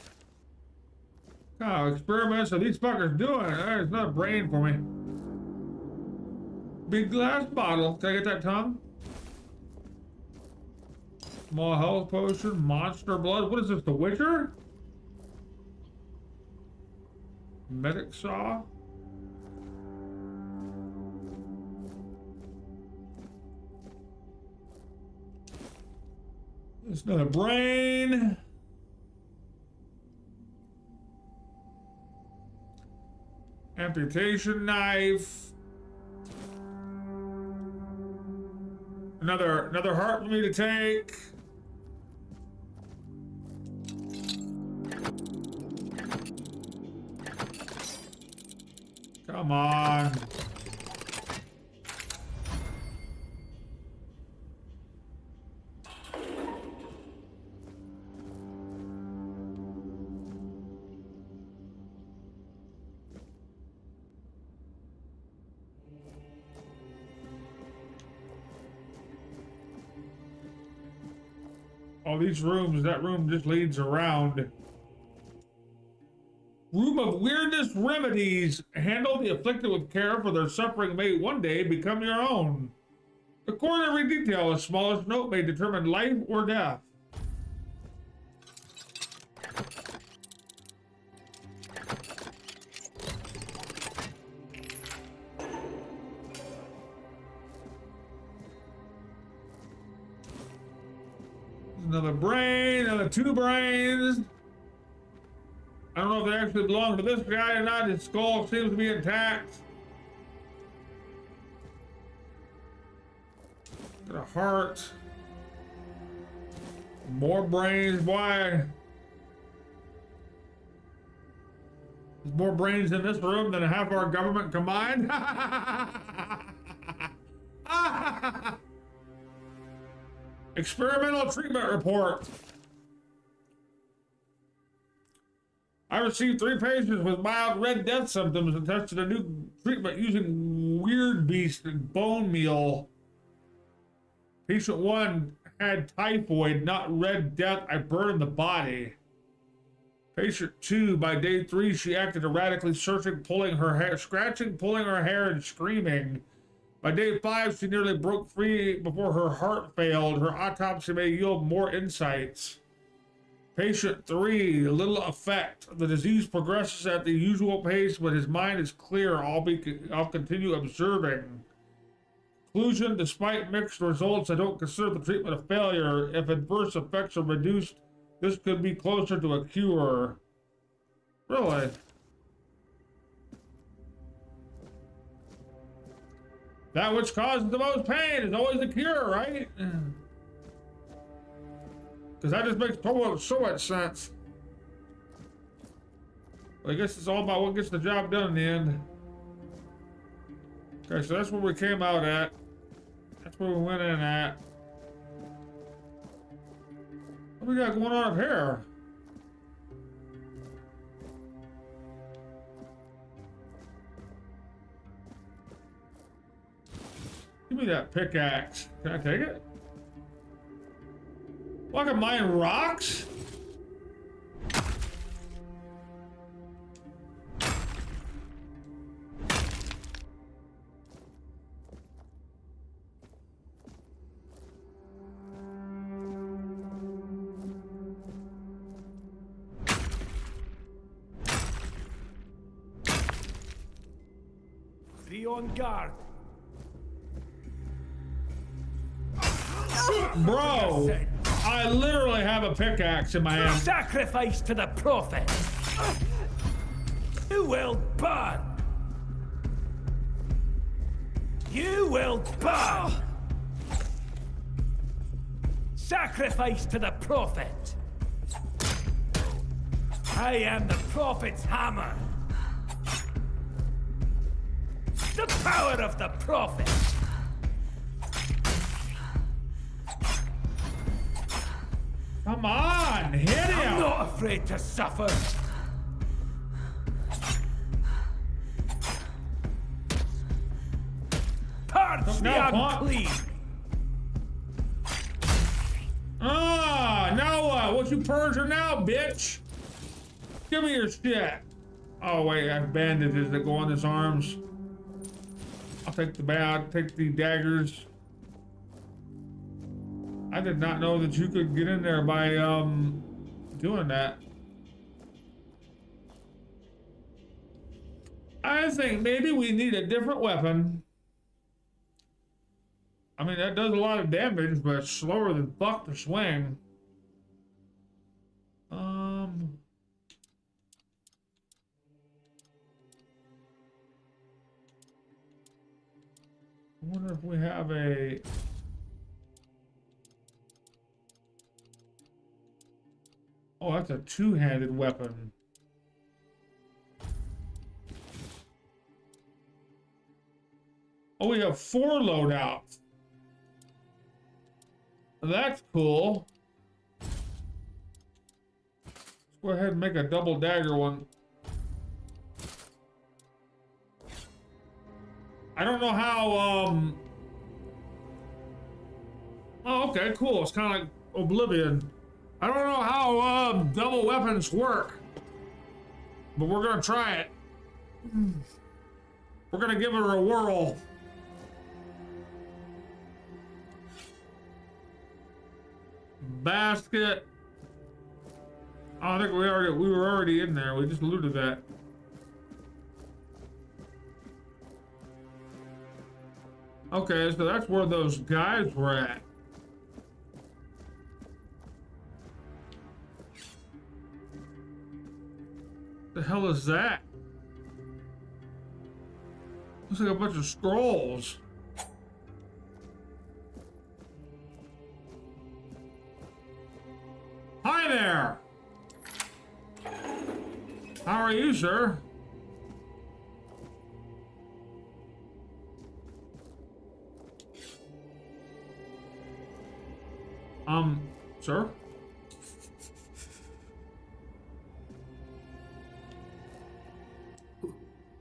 What kind of experiments are these fuckers doing? There's no brain for me. Big glass bottle. Can I get that tongue? Small health potion, monster blood. What is this, The Witcher? Medic saw. There's another brain. Amputation knife. Another heart for me to take. Come on. All these rooms, that room just leads around. Room of Weirdness Remedies. Handle the afflicted with care, for their suffering may one day become your own. Record every detail. The smallest note may determine life or death. Another brain, another 2 brains. I don't know if they actually belong to this guy or not. His skull seems to be intact. Got a heart. More brains, boy. There's more brains in this room than half our government combined. Experimental treatment report. I received 3 patients with mild Red Death symptoms and tested a new treatment using Weird Beast and bone meal. Patient 1 had typhoid, not Red Death. I burned the body. Patient 2, by day 3, she acted erratically, searching, pulling her hair, scratching, pulling her hair, and screaming. By day 5, she nearly broke free before her heart failed. Her autopsy may yield more insights. Patient 3, little effect. The disease progresses at the usual pace, but his mind is clear. I'll continue observing. Conclusion, despite mixed results, I don't consider the treatment a failure. If adverse effects are reduced, this could be closer to a cure. Really? That which causes the most pain is always the cure, right? Because that just makes so much sense. Well, I guess it's all about what gets the job done in the end. Okay, so that's where we came out at. That's where we went in at. What do we got going on up here? Give me that pickaxe. Can I take it? Well, I can mine rocks? Be on guard. Bro, I literally have a pickaxe in my hand. Sacrifice to the prophet. You will burn. You will burn. Sacrifice to the prophet. I am the prophet's hammer. The power of the prophet. Come on, hit him! I'm not afraid to suffer. Purge the unclean. Ah, now what? What you purging now, bitch? Give me your shit. Oh wait, I have bandages that go on his arms. I'll take the daggers. I did not know that you could get in there by doing that. I think maybe we need a different weapon. I mean, that does a lot of damage, but it's slower than fuck to swing. I wonder if we have a... Oh, that's a two-handed weapon. Oh, we have 4 loadouts. That's cool. Let's go ahead and make a double dagger one. I don't know how, Oh, okay, cool. It's kind of like Oblivion. I don't know how, double weapons work. But we're gonna try it. We're gonna give it a whirl. Basket. I think we were already in there. We just looted that. Okay, so that's where those guys were at. The hell is that? Looks like a bunch of scrolls. Hi there! How are you, sir? Sir?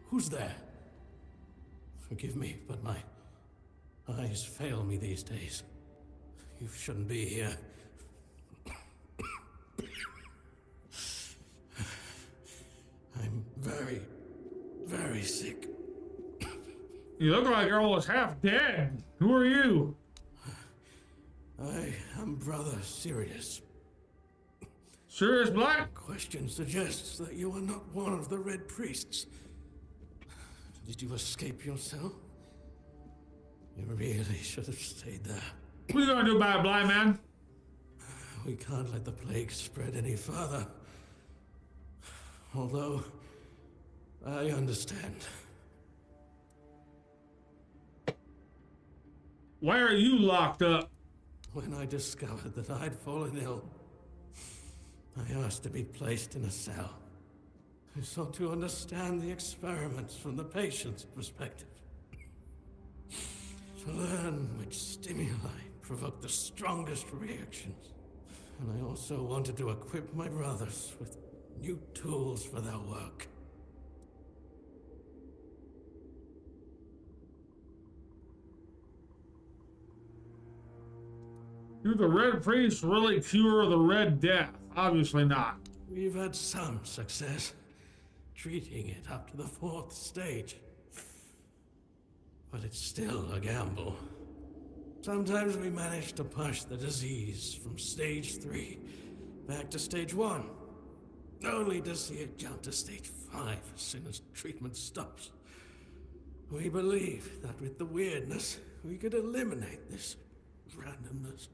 Who's there? Forgive me, but my eyes fail me these days. You shouldn't be here. I'm very, very sick. You look like you're almost half dead. Who are you? I am Brother Sirius. Sirius Black? Question suggests that you are not one of the Red Priests. Did you escape yourself? You really should have stayed there. What are you gonna do about it, blind man? We can't let the plague spread any further. Although, I understand. Why are you locked up? When I discovered that I'd fallen ill, I asked to be placed in a cell. I sought to understand the experiments from the patient's perspective. To learn which stimuli provoke the strongest reactions. And I also wanted to equip my brothers with new tools for their work. Do the Red Priests really cure the Red Death? Obviously not. We've had some success treating it up to the 4th stage. But it's still a gamble. Sometimes we manage to push the disease from stage 3 back to stage 1, only to see it jump to stage 5 as soon as treatment stops. We believe that with the weirdness, we could eliminate this randomness.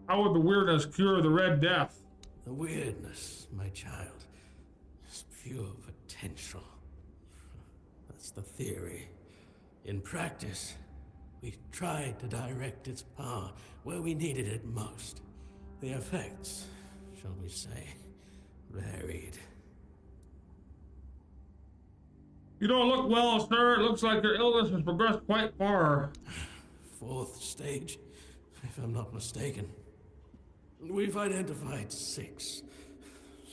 How would the weirdness cure the Red Death? The weirdness, my child, is pure potential. That's the theory. In practice, we tried to direct its power where we needed it most. The effects, shall we say, varied. You don't look well, sir. It looks like your illness has progressed quite far. 4th stage, if I'm not mistaken. We've identified 6,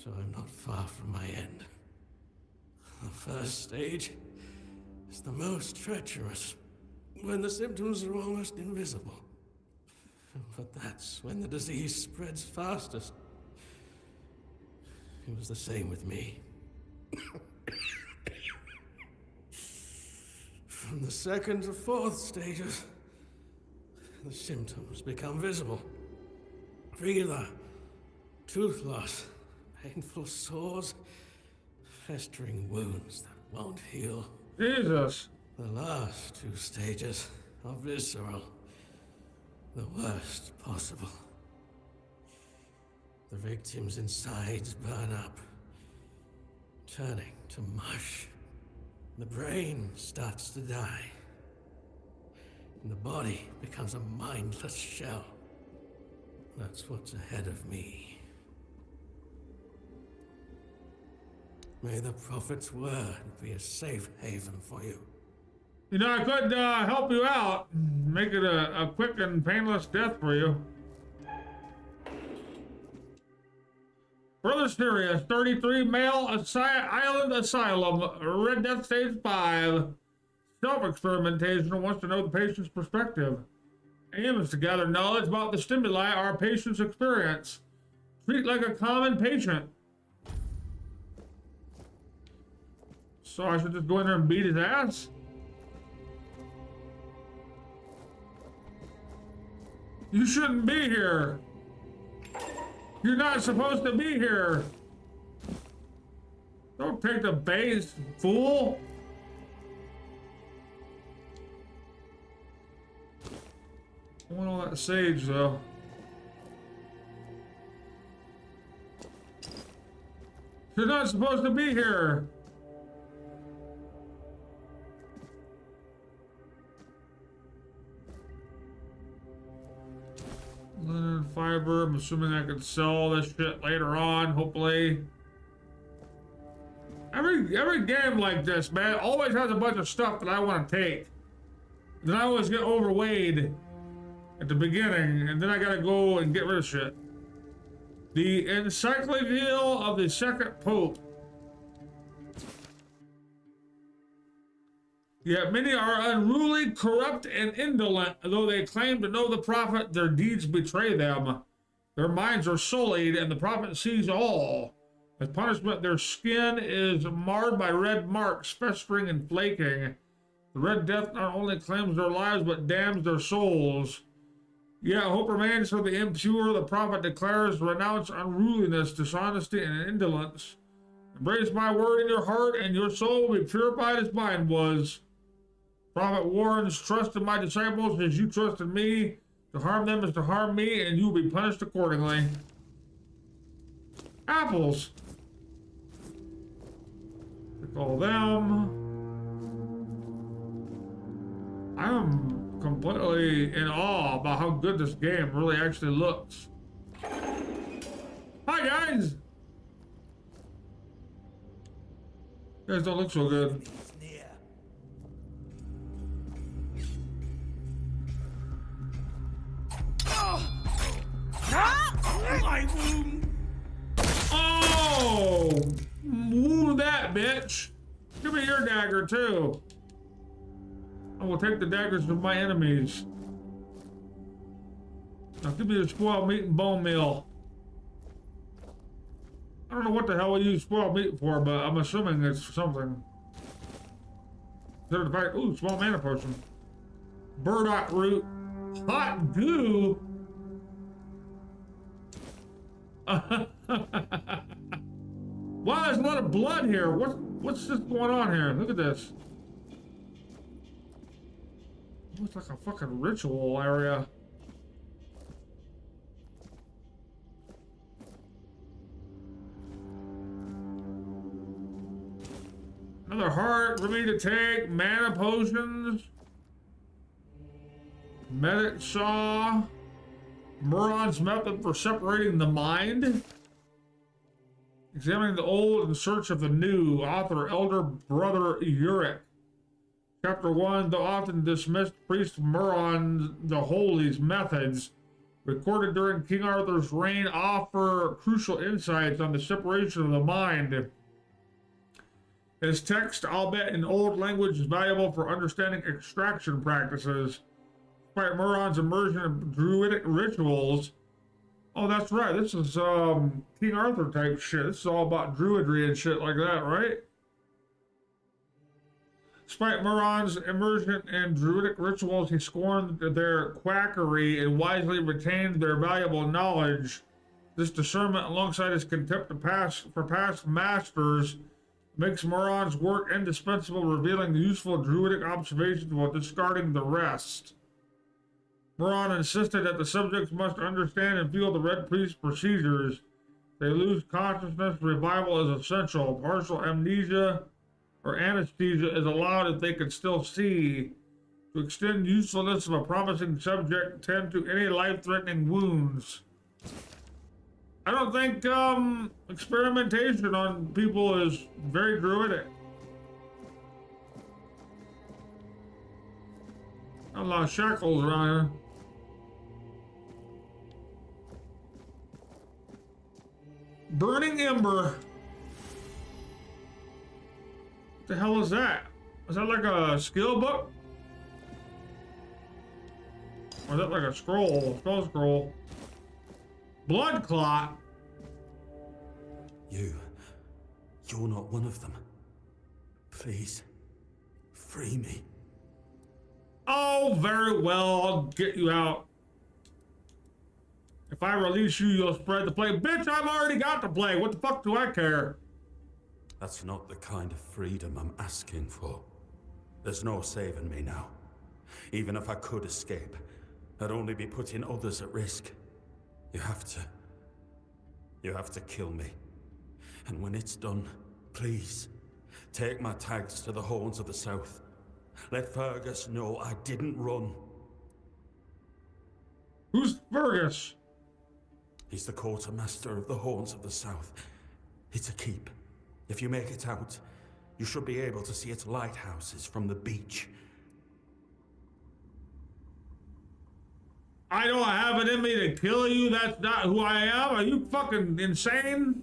so I'm not far from my end. The 1st stage is the most treacherous, when the symptoms are almost invisible. But that's when the disease spreads fastest. It was the same with me. From the 2nd to 4th stages, the symptoms become visible. Fever, tooth loss, painful sores, festering wounds that won't heal. Jesus. The last 2 stages are visceral, the worst possible. The victim's insides burn up, turning to mush. The brain starts to die, and the body becomes a mindless shell. That's what's ahead of me. May the Prophet's word be a safe haven for you. You know, I could help you out. Make it a quick and painless death for you. Further serious, 33 male island asylum, Red Death stage 5. Self-experimentation wants to know the patient's perspective. Aim is to gather knowledge about the stimuli our patients experience. Treat like a common patient. So I should just go in there and beat his ass? You shouldn't be here. You're not supposed to be here. Don't take the bait, fool. I want all that sage, though. You're not supposed to be here. Linen fiber. I'm assuming I could sell this shit later on, hopefully. Every game like this, man, always has a bunch of stuff that I want to take. Then I always get overweighed at the beginning, and then I gotta go and get rid of shit. The Encyclopedia of the Second Pope. Yet many are unruly, corrupt, and indolent. Though they claim to know the prophet, their deeds betray them. Their minds are sullied, and the prophet sees all. As punishment, their skin is marred by red marks, festering and flaking. The Red Death not only claims their lives, but damns their souls. Yet hope remains for the impure. The prophet declares, renounce unruliness, dishonesty, and indolence. Embrace my word in your heart, and your soul will be purified as mine was. Prophet warns, trust in my disciples as you trust in me. To harm them is to harm me, and you will be punished accordingly. Apples. Pick all them. I am completely in awe about how good this game really actually looks. Hi, guys! You guys don't look so good. My wound! Oh! Wound that, bitch! Give me your dagger, too. I will take the daggers of my enemies. Now give me the spoiled meat and bone meal. I don't know what the hell we use spoiled meat for, but I'm assuming it's something. Consider the fact, ooh, small mana potion. Burdock root. Hot goo. Wow, there's a lot of blood here. What What's this going on here? Look at this. Looks like a fucking ritual area. Another heart for me to take. Mana potions. Medic saw. Muron's method for separating the mind. Examining the old in search of the new. Author Elder Brother Uric. Chapter 1, though often dismissed, Priest Muron the Holy's methods, recorded during King Arthur's reign, offer crucial insights on the separation of the mind. His text, albeit in old language, is valuable for understanding extraction practices. Despite Muron's immersion in druidic rituals. Oh, that's right. This is King Arthur type shit. This is all about druidry and shit like that, right? Despite Muron's immersion in druidic rituals, he scorned their quackery and wisely retained their valuable knowledge. This discernment, alongside his contempt for past masters, makes Muron's work indispensable, revealing useful druidic observations while discarding the rest. Muron insisted that the subjects must understand and feel the Red Priest's procedures. They lose consciousness, revival is essential. Partial amnesia or anesthesia is allowed if they can still see. To extend usefulness of a promising subject, tend to any life-threatening wounds. I don't think experimentation on people is very druidic. A lot of shackles around here. Burning Ember. What the hell is that? Is that like a skill book? Or is that like a scroll? Scroll. Blood clot. You're not one of them. Please, free me. Oh, very well. I'll get you out. If I release you, you'll spread the plague. Bitch, I've already got the plague. What the fuck do I care? That's not the kind of freedom I'm asking for. There's no saving me now. Even if I could escape, I'd only be putting others at risk. You have to kill me. And when it's done, please, take my tags to the Horns of the South. Let Fergus know I didn't run. Who's Fergus? He's the quartermaster of the Horns of the South. It's a keep. If you make it out, you should be able to see its lighthouses from the beach. I don't have it in me to kill you. That's not who I am. Are you fucking insane?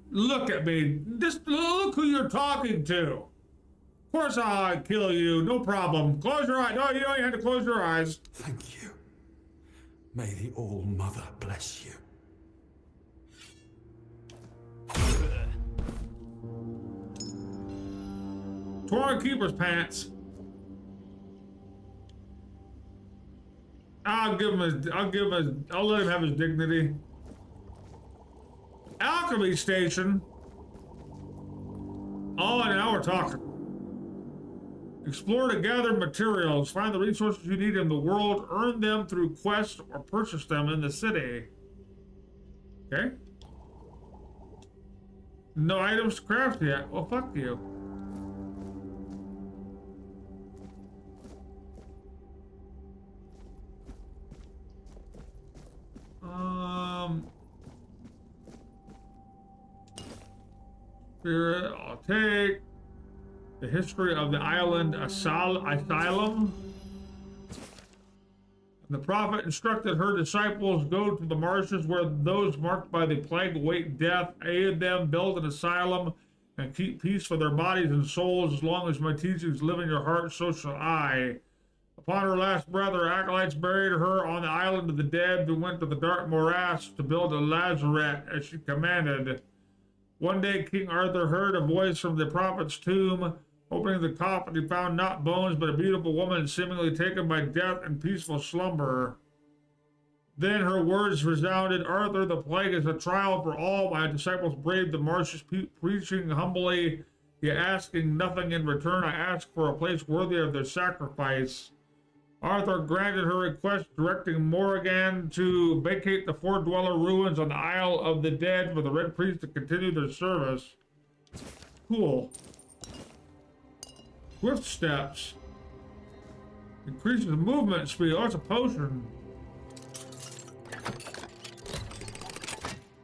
Look at me. Just look who you're talking to. Of course I'll kill you. No problem. Close your eyes. No, you don't have to close your eyes. Thank you. May the All-Mother bless you. Torn Keeper's pants. I'll let him have his dignity. Alchemy station. Oh, now we're talking. Explore to gather materials. Find the resources you need in the world. Earn them through quests or purchase them in the city. Okay. No items to craft yet. Well, fuck you. Spirit, I'll take. The history of the island asylum. The prophet instructed her disciples, go to the marshes where those marked by the plague await death, aid them, build an asylum, and keep peace for their bodies and souls. As long as my teachings live in your heart, so shall I. Upon her last breath, her acolytes buried her on the island of the dead, who went to the dark morass to build a lazaret, as she commanded. One day King Arthur heard a voice from the prophet's tomb. Opening the coffin, he found not bones, but a beautiful woman seemingly taken by death in peaceful slumber. Then her words resounded, Arthur, the plague is a trial for all. My disciples braved the marshes, preaching humbly yet asking nothing in return. I ask for a place worthy of their sacrifice. Arthur granted her request, directing Morrigan to vacate the four dweller ruins on the Isle of the Dead for the Red Priests to continue their service. Cool. Swift steps. Increases movement speed. Oh, it's a potion.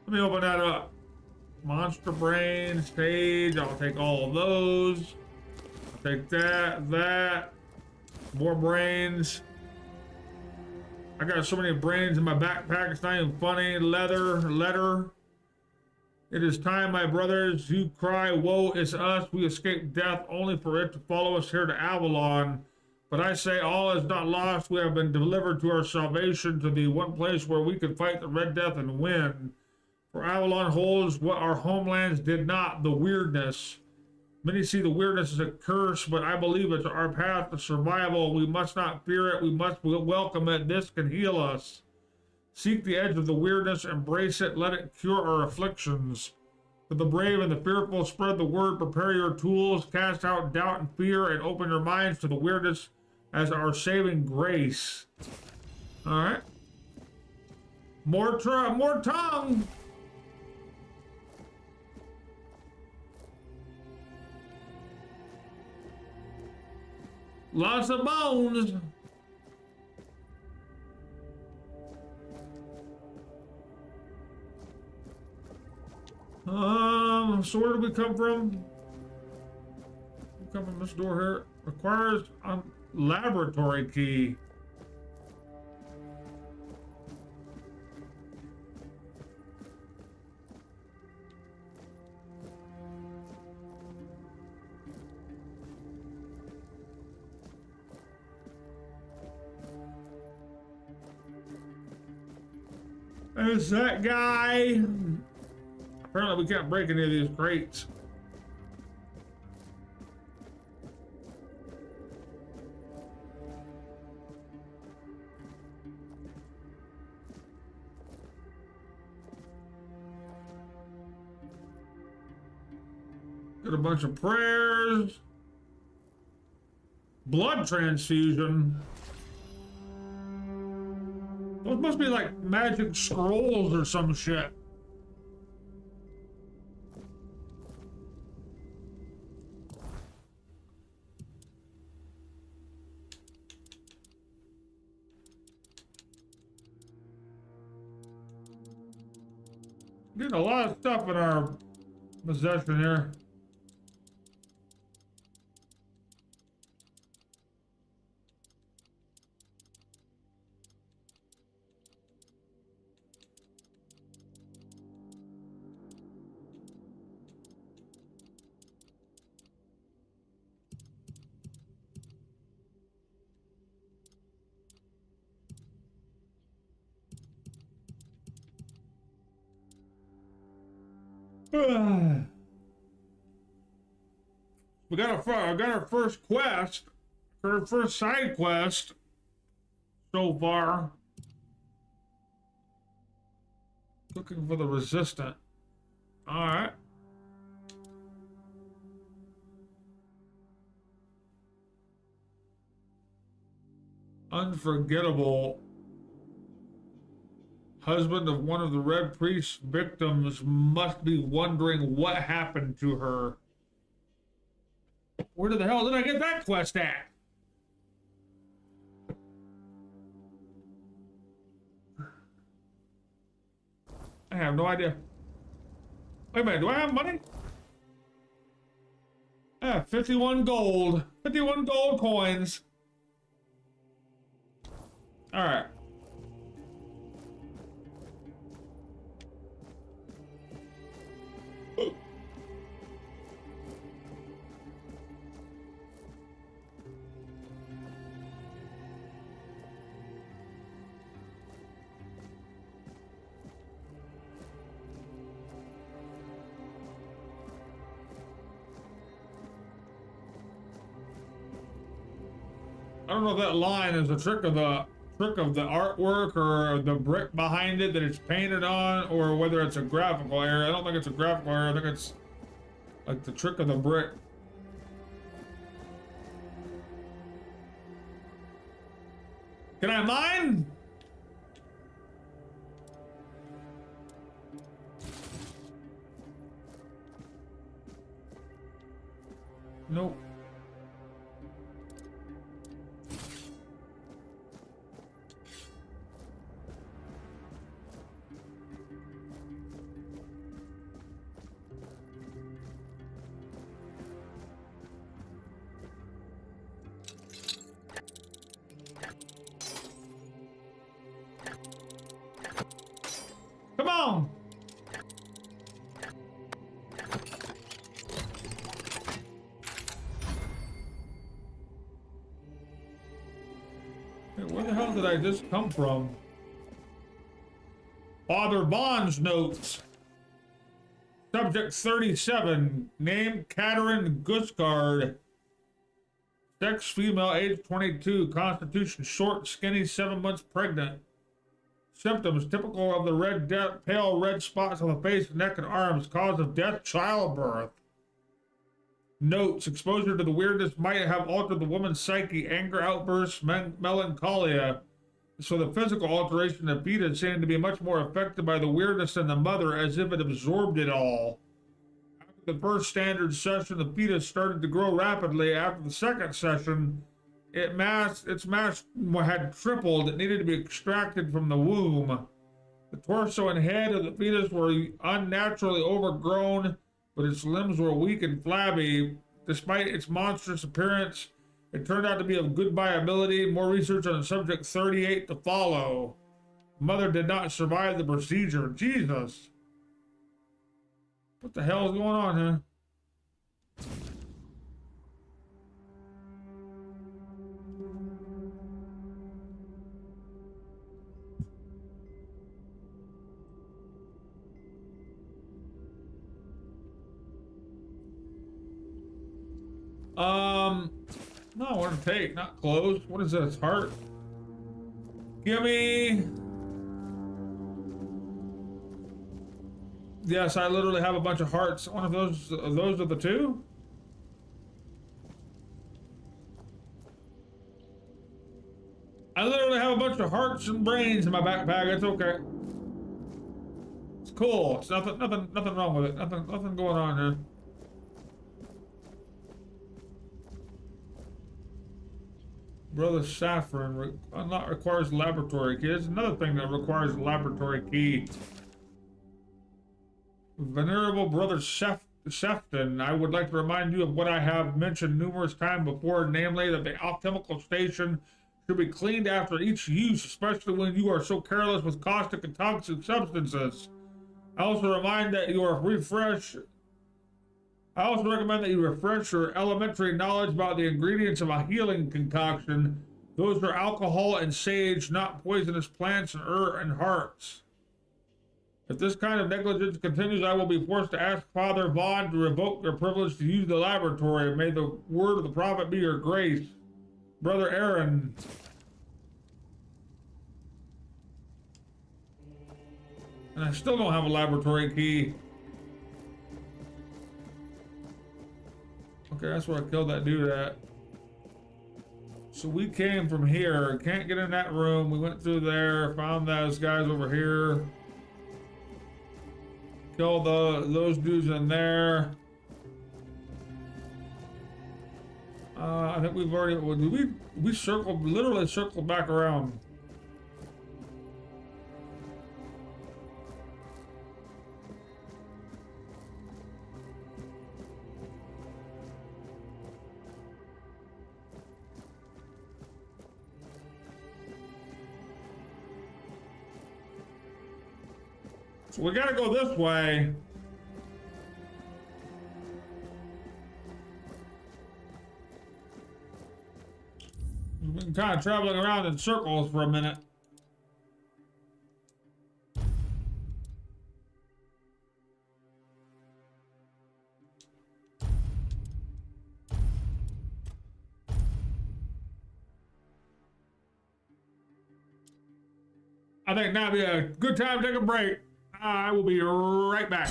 Let me open that up. Monster brain, stage. I'll take all of those. I'll take that. More brains. I got so many brains in my backpack, it's not even funny. Letter. It is time, my brothers. You cry, woe is us. We escaped death only for it to follow us here to Avalon. But I say all is not lost. We have been delivered to our salvation, to the one place where we can fight the Red Death and win. For Avalon holds what our homelands did not, the weirdness. Many see the weirdness as a curse, but I believe it's our path to survival. We must not fear it. We must welcome it. This can heal us. Seek the edge of the weirdness. Embrace it. Let it cure our afflictions. To the brave and the fearful, spread the word. Prepare your tools. Cast out doubt and fear, and open your minds to the weirdness as our saving grace. All right. More tongue. Lots of bones. So where did we come from? We come from this door here. Requires a laboratory key. There's that guy. Apparently we can't break any of these crates. Got a bunch of prayers. Blood transfusion. Those must be like magic scrolls or some shit. Getting a lot of stuff in our possession here. We got our first quest, our first side quest so far. Looking for the resistant. All right. Unforgettable. Husband of one of the Red Priest's victims must be wondering what happened to her. Where the hell did I get that quest at? I have no idea. Wait a minute, do I have money? I have 51 gold. 51 gold coins. All right. I don't know if that line is a trick of the artwork or the brick behind it that it's painted on, or whether it's a graphical error. I don't think it's a graphical error. I think it's like the trick of the brick. Can I mine? Nope. Come on. Hey, where the hell did I just come from? Father Bond's notes. Subject 37. Name Katerin Guskard. Sex female, age 22. Constitution short, skinny, 7 months pregnant. Symptoms typical of the red death, pale red spots on the face, neck, and arms. Cause of death, childbirth. Notes: exposure to the weirdness might have altered the woman's psyche. Anger outbursts, melancholia. So the physical alteration of fetus seemed to be much more affected by the weirdness than the mother, as if it absorbed it all. After the first standard session, the fetus started to grow rapidly. After the second session, its mass had tripled. It needed to be extracted from the womb. The torso and head of the fetus were unnaturally overgrown, but its limbs were weak and flabby. Despite its monstrous appearance, it turned out to be of good viability. More research on subject 38 to follow. Mother did not survive the procedure. Jesus. What the hell is going on here? No, I want to take, not close. What is this? Heart? Gimme. Yes, I literally have a bunch of hearts. One of those are the two? I literally have a bunch of hearts and brains in my backpack. It's okay. It's cool. It's nothing wrong with it. Nothing going on here. Brother Saffron not requires laboratory key. There's another thing that requires a laboratory key. Venerable Brother Sefton, I would like to remind you of what I have mentioned numerous times before, namely that the alchemical station should be cleaned after each use, especially when you are so careless with caustic and toxic substances. I also recommend that you refresh your elementary knowledge about the ingredients of a healing concoction. Those are alcohol and sage, not poisonous plants and hearts. If this kind of negligence continues, I will be forced to ask Father Vaughn to revoke your privilege to use the laboratory. May the word of the prophet be your grace. Brother Aaron. And I still don't have a laboratory key. Okay, that's where I killed that dude at. So we came from here. Can't get in that room. We went through there. Found those guys over here. Killed those dudes in there. I think we've already... We circled... Literally circled back around. So we gotta go this way. We've been kind of traveling around in circles for a minute. I think now would be a good time to take a break. I will be right back.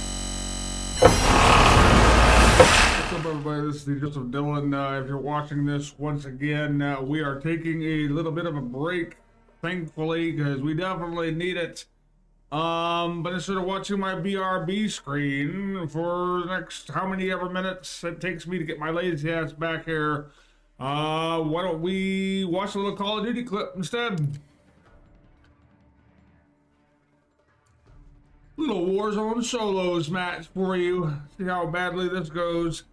What's up, everybody? This is Joseph Dillon. If you're watching this once again, we are taking a little bit of a break thankfully, because we definitely need it. But instead of watching my BRB screen for the next how many ever minutes it takes me to get my lazy ass back here, why don't we watch a little Call of Duty clip instead? Little Warzone solos match for you. See how badly this goes.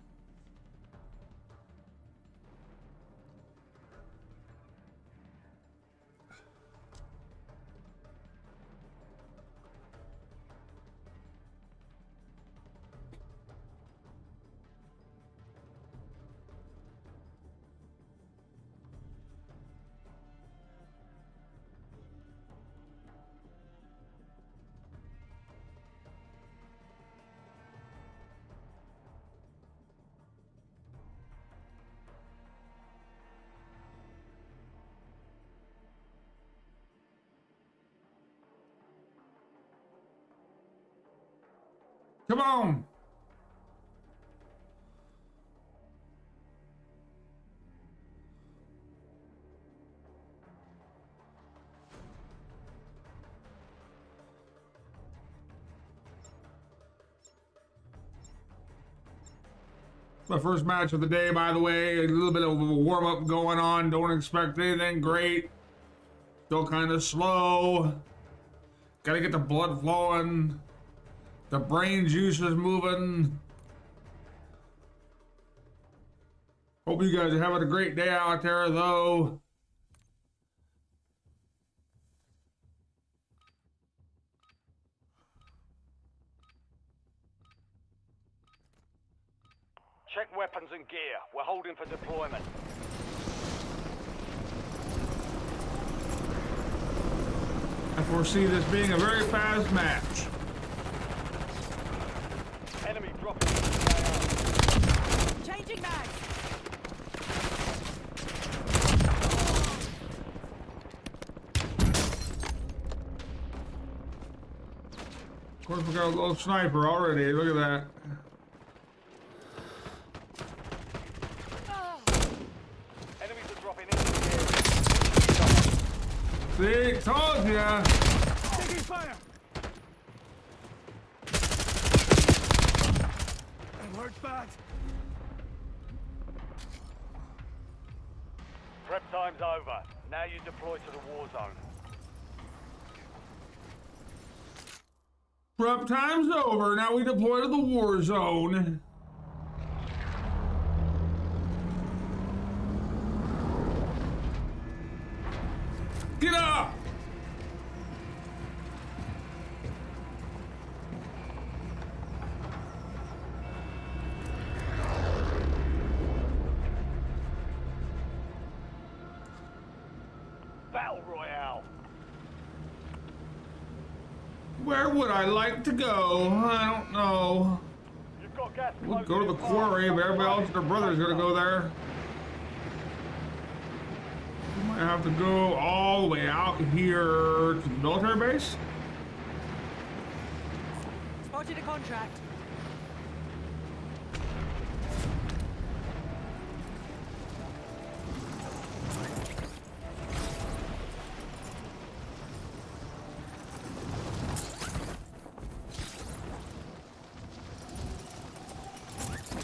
Come on. The first match of the day, by the way, a little bit of a warm-up going on. Don't expect anything great. Still kind of slow. Gotta get the blood flowing. The brain juice is moving. Hope you guys are having a great day out there, though. Check weapons and gear. We're holding for deployment. I foresee this being a very fast match. Enemy dropping into the AO. Changing mag. Of course, we got a little sniper already. Look at that. Enemies are dropping into the area. See, told ya. Taking fire. That hurt bad. Prep time's over. Now you deploy to the war zone. Prep time's over. Now we deploy to the war zone. Get up! Battle Royale. Where would I like to go? I don't know. You've got gas. We'll go to the quarry, but everybody else and their brother's gonna go there. We might have to go all the way out here to the military base. Spotted a contract.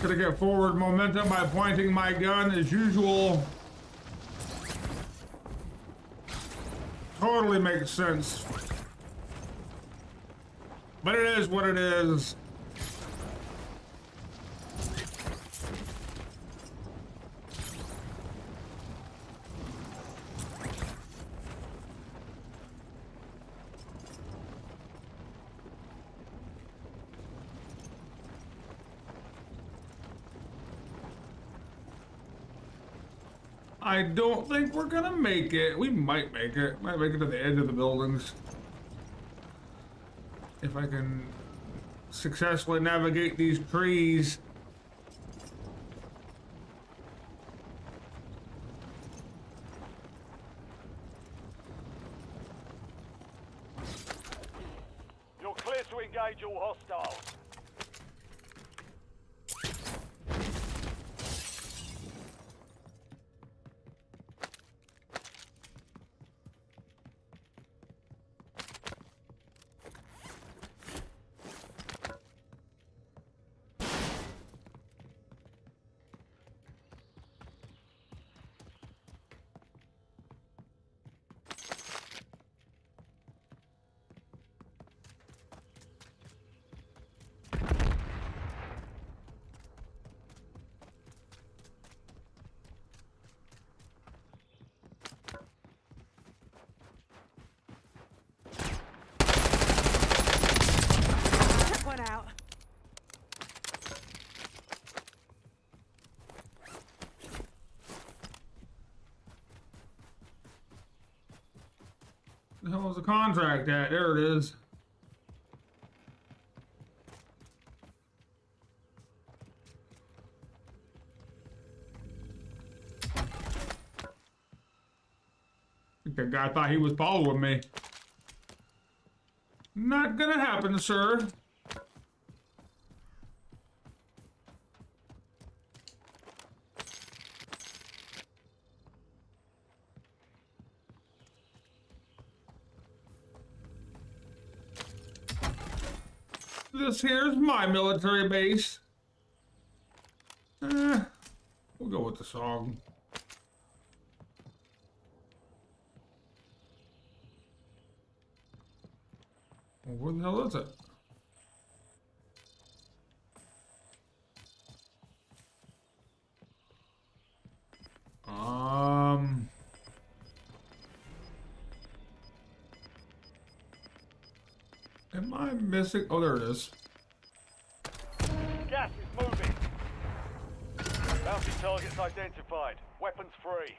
Gonna get forward momentum by pointing my gun as usual. Totally makes sense. But it is what it is. I don't think we're gonna make it. We might make it. Might make it to the edge of the buildings. If I can successfully navigate these trees. You're clear to engage all hostiles. The hell is the contract at? There it is. I think that guy thought he was following me. Not gonna happen, sir. This here's my military base. We'll go with the song. Well, where the hell is it? Am I missing? Oh, there it is. Gas is moving. Bounty targets identified. Weapons free.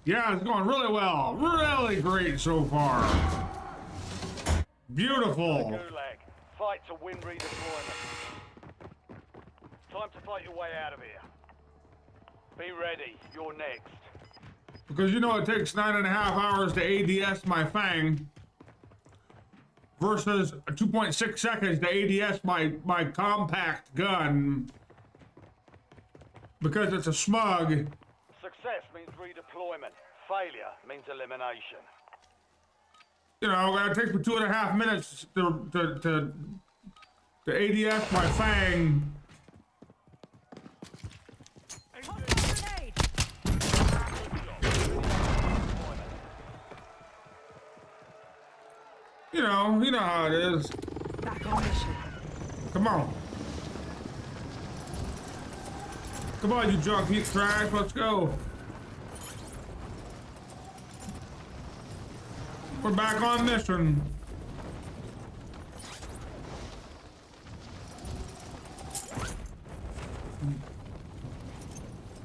Yeah, it's going really well. Really great so far. Beautiful. Gulag. Fight to win redeployment. Time to fight your way out of here. Be ready. You're next. Because you know it takes 9.5 hours to ADS my Fang versus 2.6 seconds to ADS my compact gun because it's a smug. Success means redeployment. Failure means elimination. You know, it takes me 2.5 minutes to ADS my Fang. You know how it is. Back on mission. Come on. Come on, you junk heat trash, let's go. We're back on mission.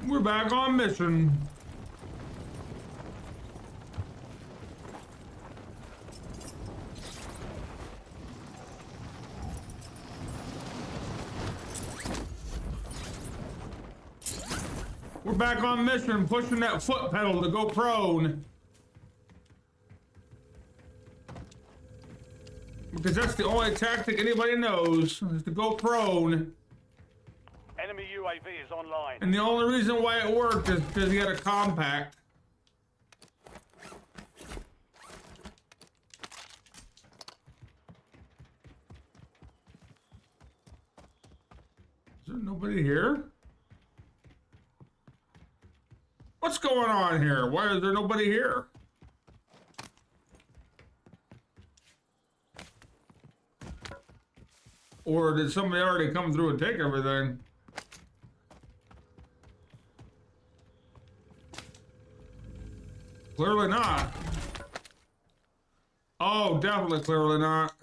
We're back on mission. We're back on mission, pushing that foot pedal to go prone. Because that's the only tactic anybody knows, is to go prone. Enemy UAV is online. And the only reason why it worked is because he had a compact. Is there nobody here? What's going on here? Why is there nobody here? Or did somebody already come through and take everything? Clearly not. Oh, definitely clearly not.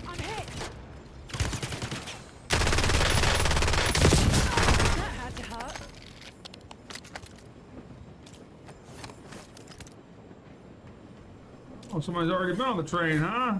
I'm hit. That had to hurt. Oh, somebody's already been on the train, huh?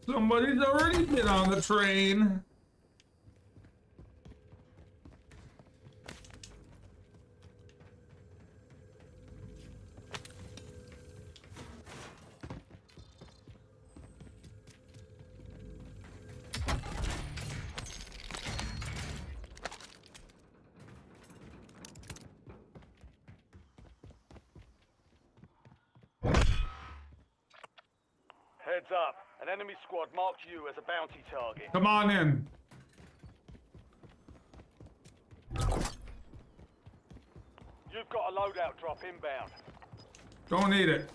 Somebody's already been on the train. Heads up. An enemy squad marked you as a bounty target. Come on in. You've got a loadout drop inbound. Don't need it.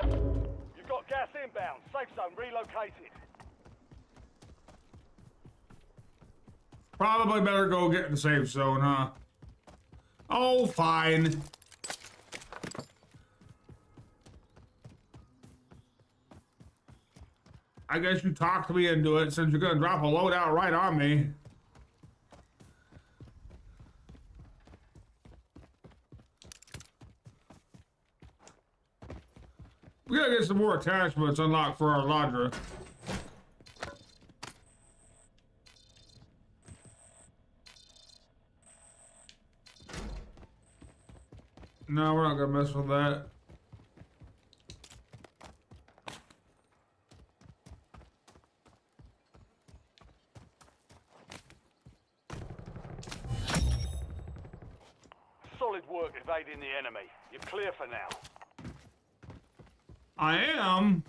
You've got gas inbound. Safe zone relocated. Probably better go get in the safe zone, huh? Oh, fine. I guess you talked me into it since you're gonna drop a loadout right on me. We gotta get some more attachments unlocked for our Ladra. No, we're not gonna mess with that. Solid work evading the enemy. You're clear for now. I am.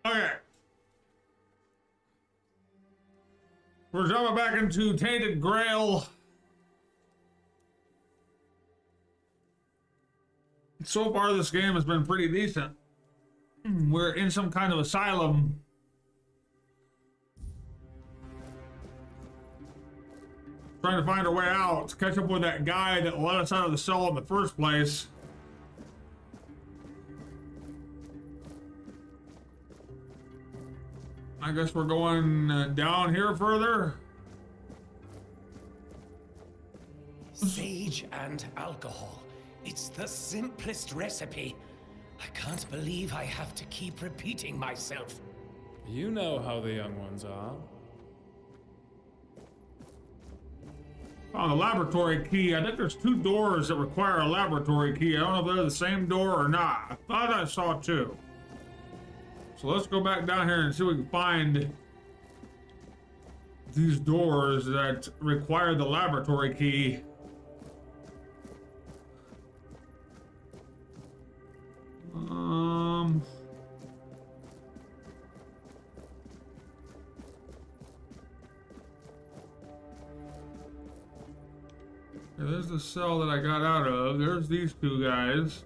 Okay. We're jumping back into Tainted Grail. So far, this game has been pretty decent. We're in some kind of asylum. Trying to find our way out to catch up with that guy that let us out of the cell in the first place. I guess we're going down here further. Sage and alcohol. It's the simplest recipe. I can't believe I have to keep repeating myself. You know how the young ones are. Oh, the laboratory key. I think there's 2 doors that require a laboratory key. I don't know if they're the same door or not. I thought I saw 2. So let's go back down here and see if we can find these doors that require the laboratory key. Yeah, there's the cell that I got out of. There's these 2 guys.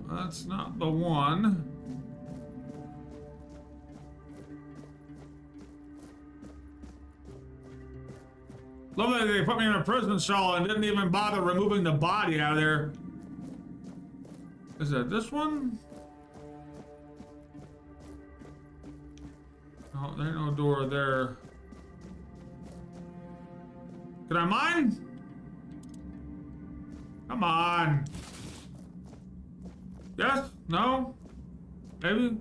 That's not the one. Lovely they put me in a prison cell and didn't even bother removing the body out of there. Is that this one? Oh, there ain't no door there. Can I mine? Come on. Yes? No? Maybe?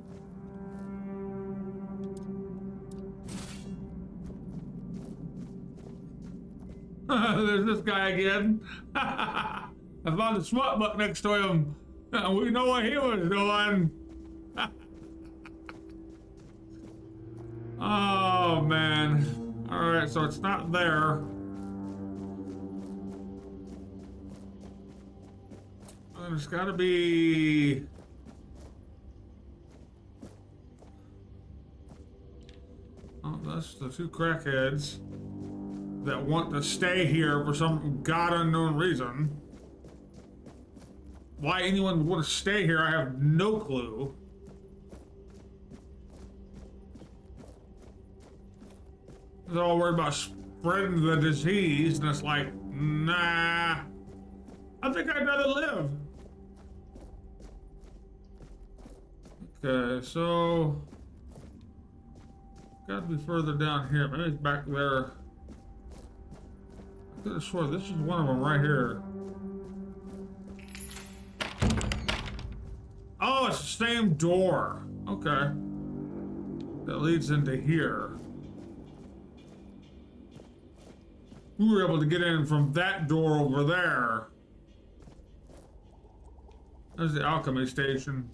There's this guy again. I found a SWAT buck next to him. We know what he was doing. Oh, man. Alright, so it's not there. There's gotta be... Oh, that's the 2 crackheads that want to stay here for some god unknown reason. Why anyone would want to stay here, I have no clue. They're all worried about spreading the disease, and it's like, nah. I think I'd rather live. Okay, so... Gotta be further down here. Maybe it's back there. I could have sworn this is one of them right here. Oh, it's the same door. Okay. That leads into here. We were able to get in from that door over there. There's the alchemy station.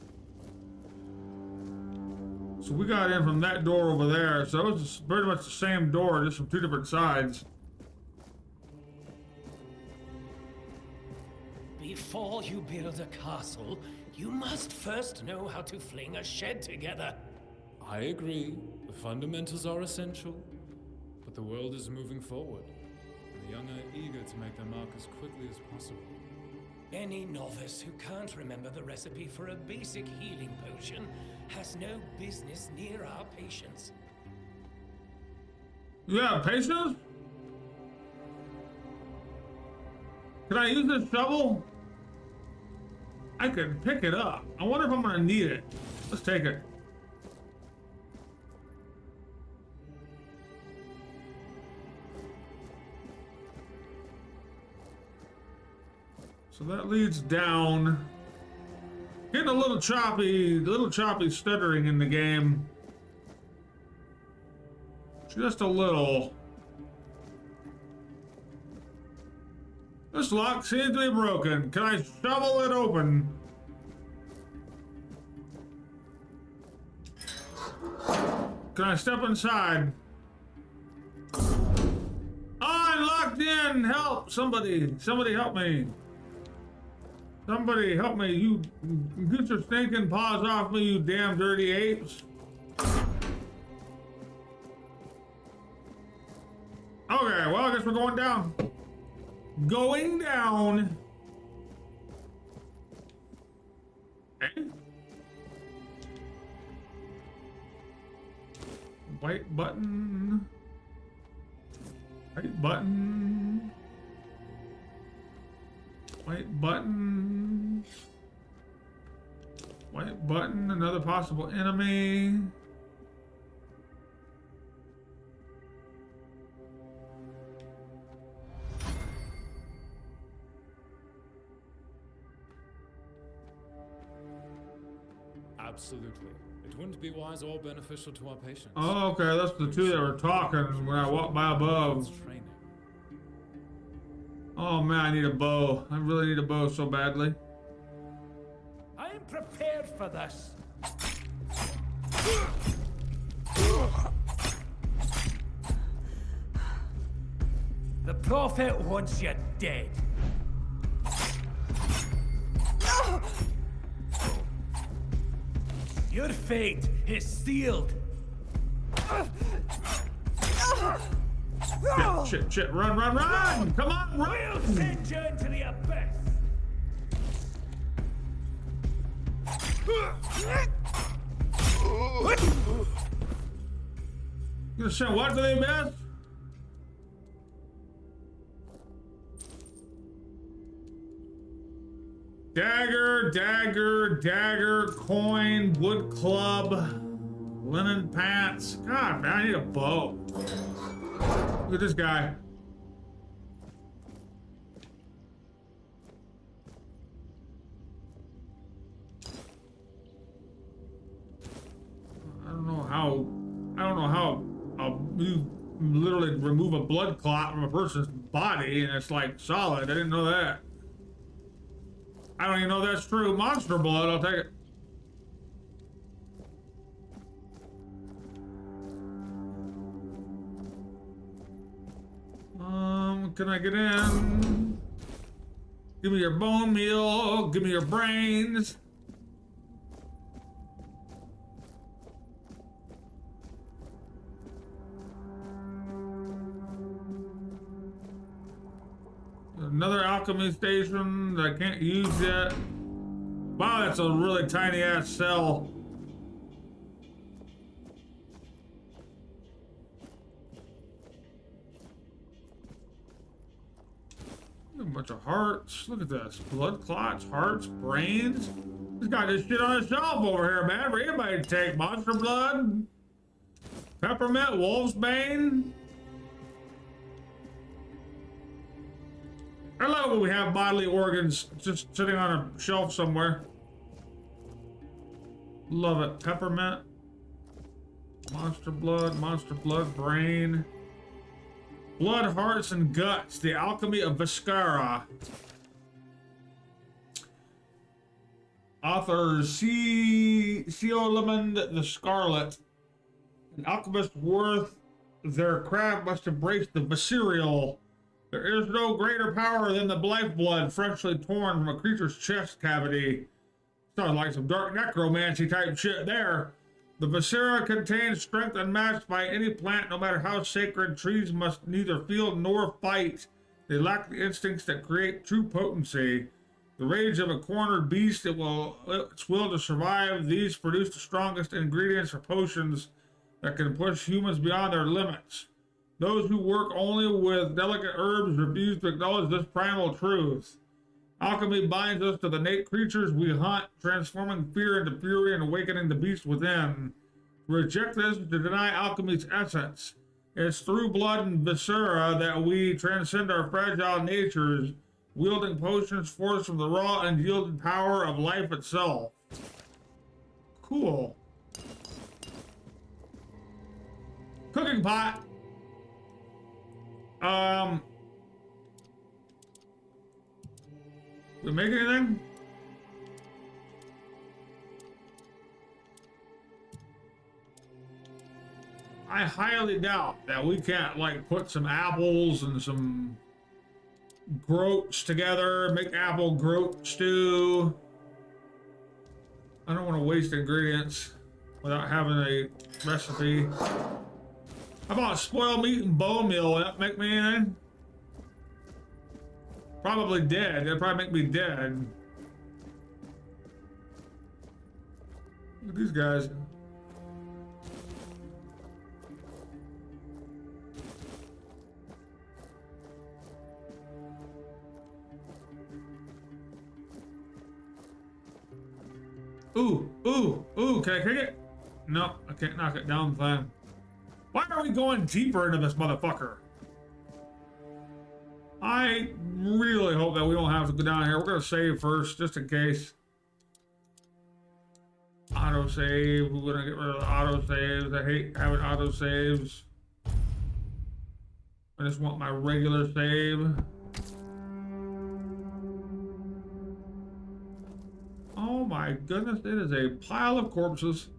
So we got in from that door over there. So it was pretty much the same door, just from two different sides. Before you build a castle, you must first know how to fling a shed together. I agree. The fundamentals are essential. But the world is moving forward. And the young are eager to make their mark as quickly as possible. Any novice who can't remember the recipe for a basic healing potion has no business near our patients. You have patience? Can I use this shovel? I can pick it up. I wonder if I'm gonna need it. Let's take it. So that leads down. Getting a little choppy stuttering in the game. Just a little. This lock seems to be broken. Can I shovel it open? Can I step inside? Oh, I'm locked in! Help! Somebody help me! Somebody help me! You get your stinking paws off me, you damn dirty apes! Okay, well, I guess we're going down. Going down. Okay. White button. White button. White button. White button. Another possible enemy. Absolutely. It wouldn't be wise or beneficial to our patients. Oh, okay, that's the two that were talking when I walked by above. Training. Oh man, I need a bow. I really need a bow so badly. I'm prepared for this. The Prophet wants you dead. Your fate is sealed. Shit, run! Come on, We'll run! send you into the abyss. You gonna send what to the abyss? Dagger, coin, wood club, linen pants. God, man, I need a bow. Look at this guy. I don't know how you literally remove a blood clot from a person's body and it's like solid. I didn't know that. I don't even know if that's true. Monster blood, I'll take it. Can I get in? Give me your bone meal. Give me your brains. Another alchemy station that I can't use yet. Wow, that's a really tiny ass cell. A bunch of hearts. Look at this. Blood clots, hearts, brains. This guy just shit on a shelf over here, man. For anybody to take. Monster blood, peppermint, wolf's bane. I love when we have bodily organs just sitting on a shelf somewhere. Love it. Peppermint. Monster blood, brain. Blood, Hearts, and Guts, The Alchemy of Viscera. Author Ciolimond the Scarlet. An alchemist worth their craft must embrace the visceral. There is no greater power than the lifeblood freshly torn from a creature's chest cavity. Sounds like some dark necromancy type shit there. The viscera contains strength unmatched by any plant, no matter how sacred. Trees must neither feel nor fight. They lack the instincts that create true potency. The rage of a cornered beast, its will to survive. These produce the strongest ingredients for potions that can push humans beyond their limits. Those who work only with delicate herbs refuse to acknowledge this primal truth. Alchemy binds us to the innate creatures we hunt, transforming fear into fury and awakening the beast within. To reject this is to deny alchemy's essence. It's through blood and viscera that we transcend our fragile natures, wielding potions forced from the raw and yielded power of life itself. Cool. Cooking pot. We make anything? I highly doubt that we can't like put some apples and some groats together, make apple groat stew. I don't want to waste ingredients without having a recipe. How about spoiled meat and bone meal? Will that make me anything? Probably dead. That'd probably make me dead. Look at these guys. Ooh, ooh, ooh, can I kick it? No, I can't knock it down, fine. Why are we going deeper into this motherfucker? I really hope that we don't have to go down here. We're gonna save first, just in case. Auto save. We're gonna get rid of the auto saves. I hate having auto saves. I just want my regular save. Oh my goodness, it is a pile of corpses.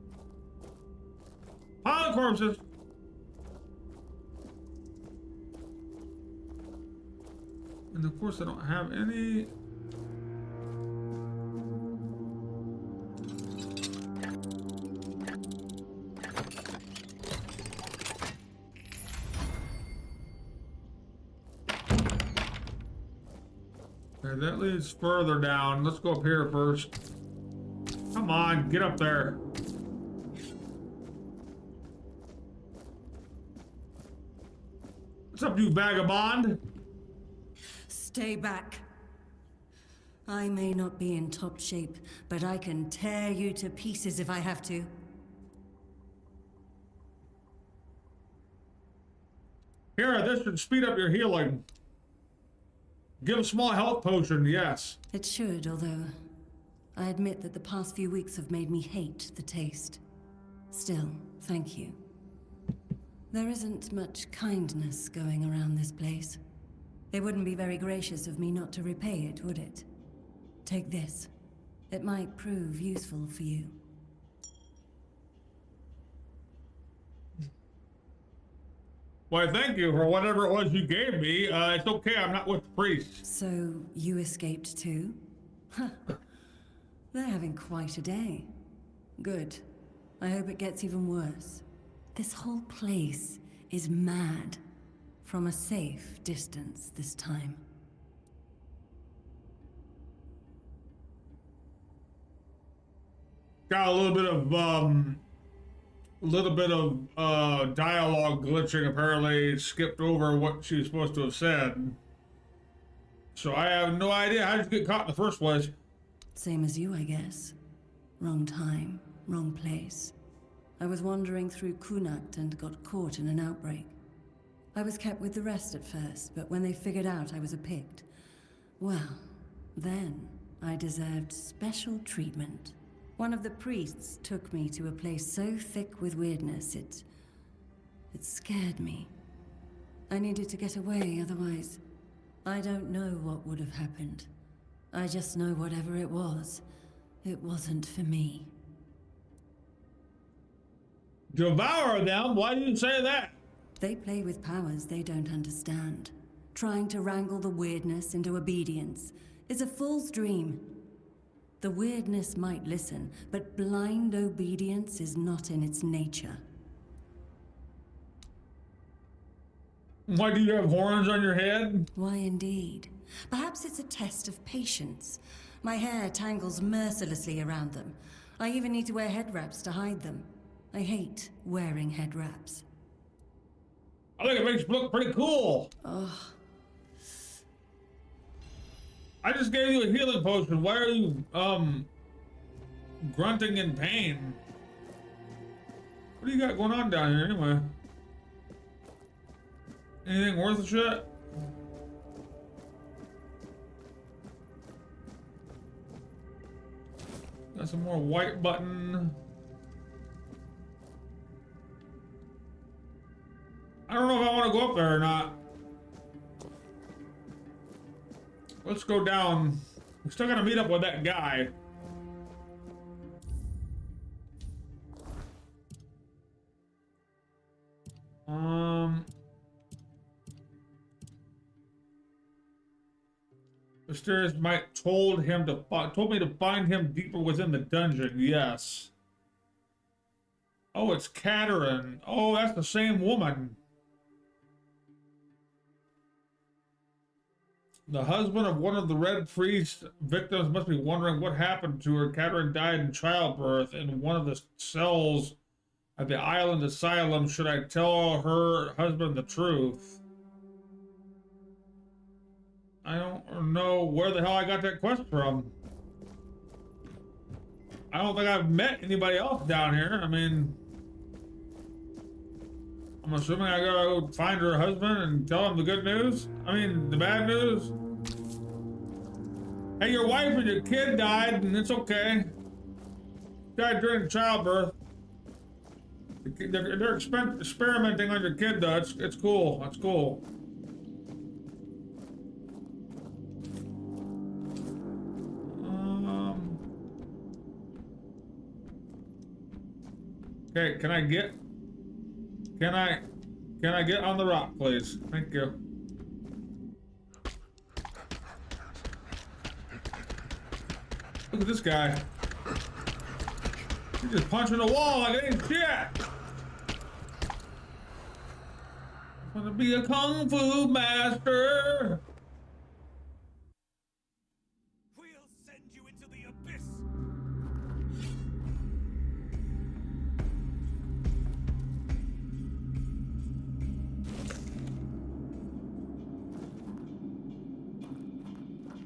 Pile of corpses. And of course I don't have any. Okay, that leads further down. Let's go up here first. Come on, get up there. What's up, you vagabond? Stay back. I may not be in top shape, but I can tear you to pieces if I have to. Here, this should speed up your healing. Give a small health potion, yes. It should, although I admit that the past few weeks have made me hate the taste. Still, thank you. There isn't much kindness going around this place. It wouldn't be very gracious of me not to repay it, would it? Take this. It might prove useful for you. Why, thank you for whatever it was you gave me. It's okay, I'm not with the priest. So, you escaped too? Huh. They're having quite a day. Good. I hope it gets even worse. This whole place is mad. From a safe distance this time. Got a little bit of dialogue glitching. Apparently skipped over what she was supposed to have said. So I have no idea how did you get caught in the first place. Same as you, I guess. Wrong time, wrong place. I was wandering through Kunakt and got caught in an outbreak. I was kept with the rest at first, but when they figured out I was a Pict, well, then I deserved special treatment. One of the priests took me to a place so thick with weirdness, it scared me. I needed to get away, otherwise... I don't know what would have happened. I just know whatever it wasn't for me. Devour them? Why do you say that? They play with powers they don't understand. Trying to wrangle the weirdness into obedience is a fool's dream. The weirdness might listen, but blind obedience is not in its nature. Why do you have horns on your head? Why indeed? Perhaps it's a test of patience. My hair tangles mercilessly around them. I even need to wear head wraps to hide them. I hate wearing head wraps. I think it makes you look pretty cool. Oh. I just gave you a healing potion. Why are you, grunting in pain? What do you got going on down here anyway? Anything worth a shit? Got some more white button. I don't know if I want to go up there or not. Let's go down. We still gotta meet up with that guy. Mysterious Mike told me to find him deeper within the dungeon. Yes. Oh, it's Katerin. Oh, that's the same woman. The husband of one of the Red Priest victims must be wondering what happened to her. Katerin died in childbirth in one of the cells at the island asylum. Should I tell her husband the truth? I don't know where the hell I got that quest from. I don't think I've met anybody else down here. I mean, I'm assuming I gotta go find her husband and tell him the good news. I mean, the bad news. Hey, your wife and your kid died, and it's okay. Died during childbirth. They're experimenting on your kid, though. It's cool. That's cool. Okay, can I get on the rock, please? Thank you. Look at this guy. He's just punching the wall like it ain't shit. I'm gonna be a kung fu master. We'll send you into the abyss.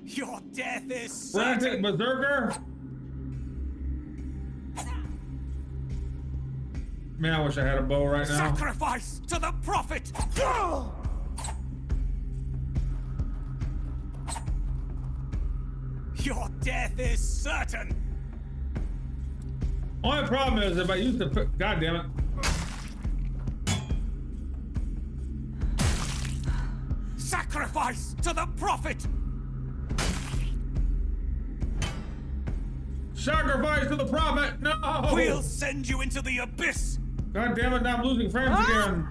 Your death is Frantic berserker. Man, I wish I had a bow right now. Sacrifice to the prophet! Your death is certain! Only problem is if I use the... God damn it. Sacrifice to the prophet! Sacrifice to the prophet! No! We'll send you into the abyss! God damn it, now I'm losing frames again.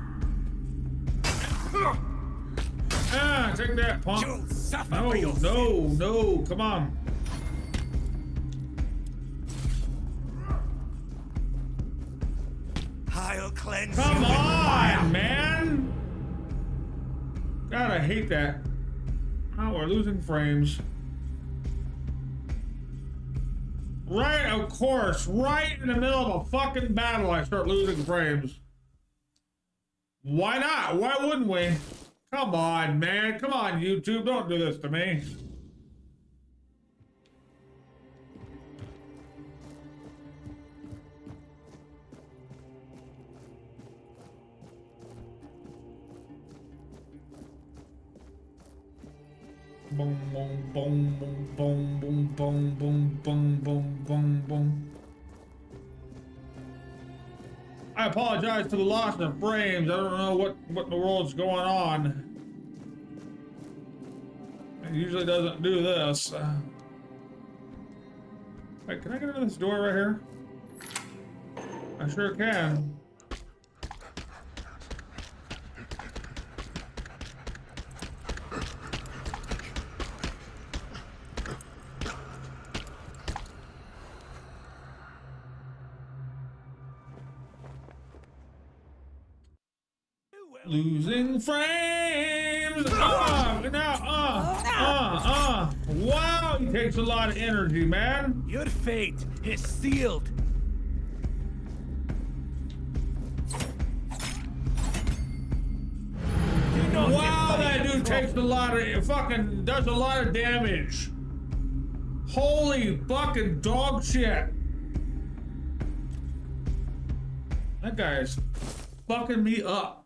Ah, take that, punk. You'll suffer No, for your no, come on. I'll cleanse Come you with fire. on, man! God, I hate that. Oh, we're losing frames. Right, of course, right in the middle of a fucking battle, I start losing frames. Why not? Why wouldn't we? Come on, man. Come on, YouTube. Don't do this to me. Boom, boom, boom, boom, boom, boom, boom, boom, boom, boom, boom, boom. I apologize for the loss of frames. I don't know what in the world's going on. It usually doesn't do this. Wait, can I get into this door right here? I sure can. Losing frames. Wow, he takes a lot of energy, man. Your fate is sealed. Wow, that dude takes a lot of does a lot of damage. Holy fucking dog shit. That guy is fucking me up.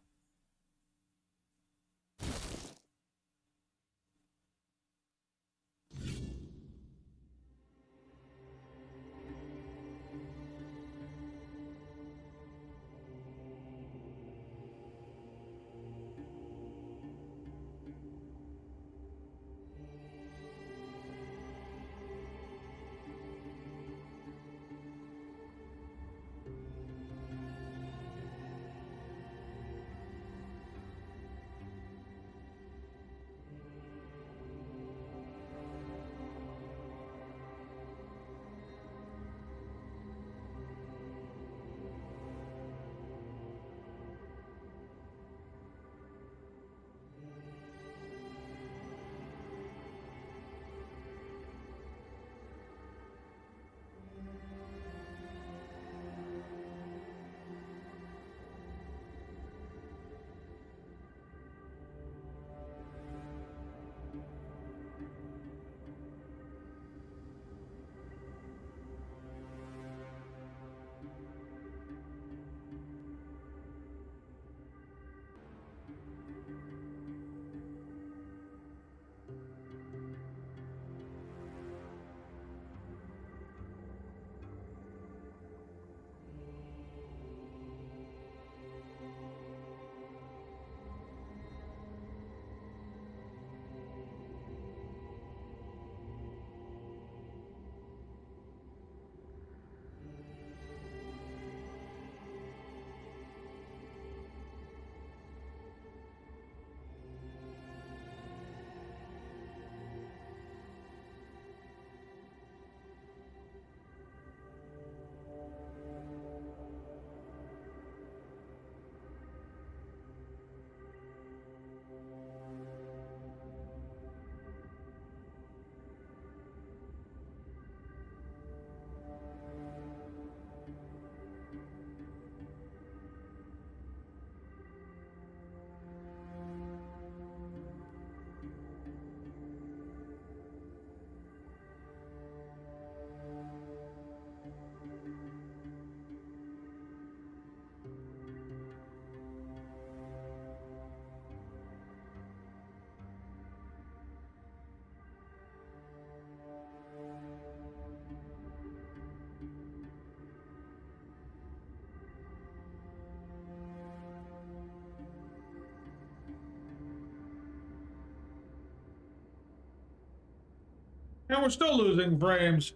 And we're still losing frames.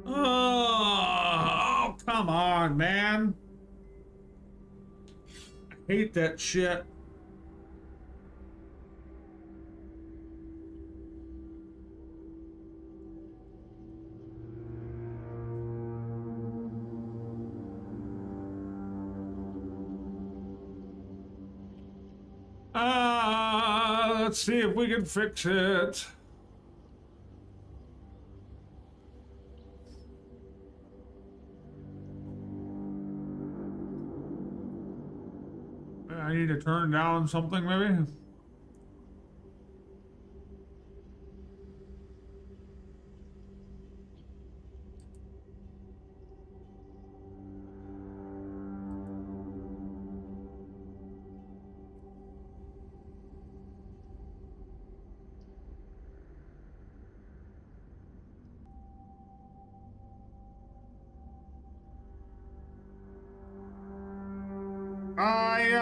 Oh, come on, man. I hate that shit. Let's see if we can fix it. I need to turn down something, maybe? I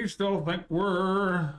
still think we're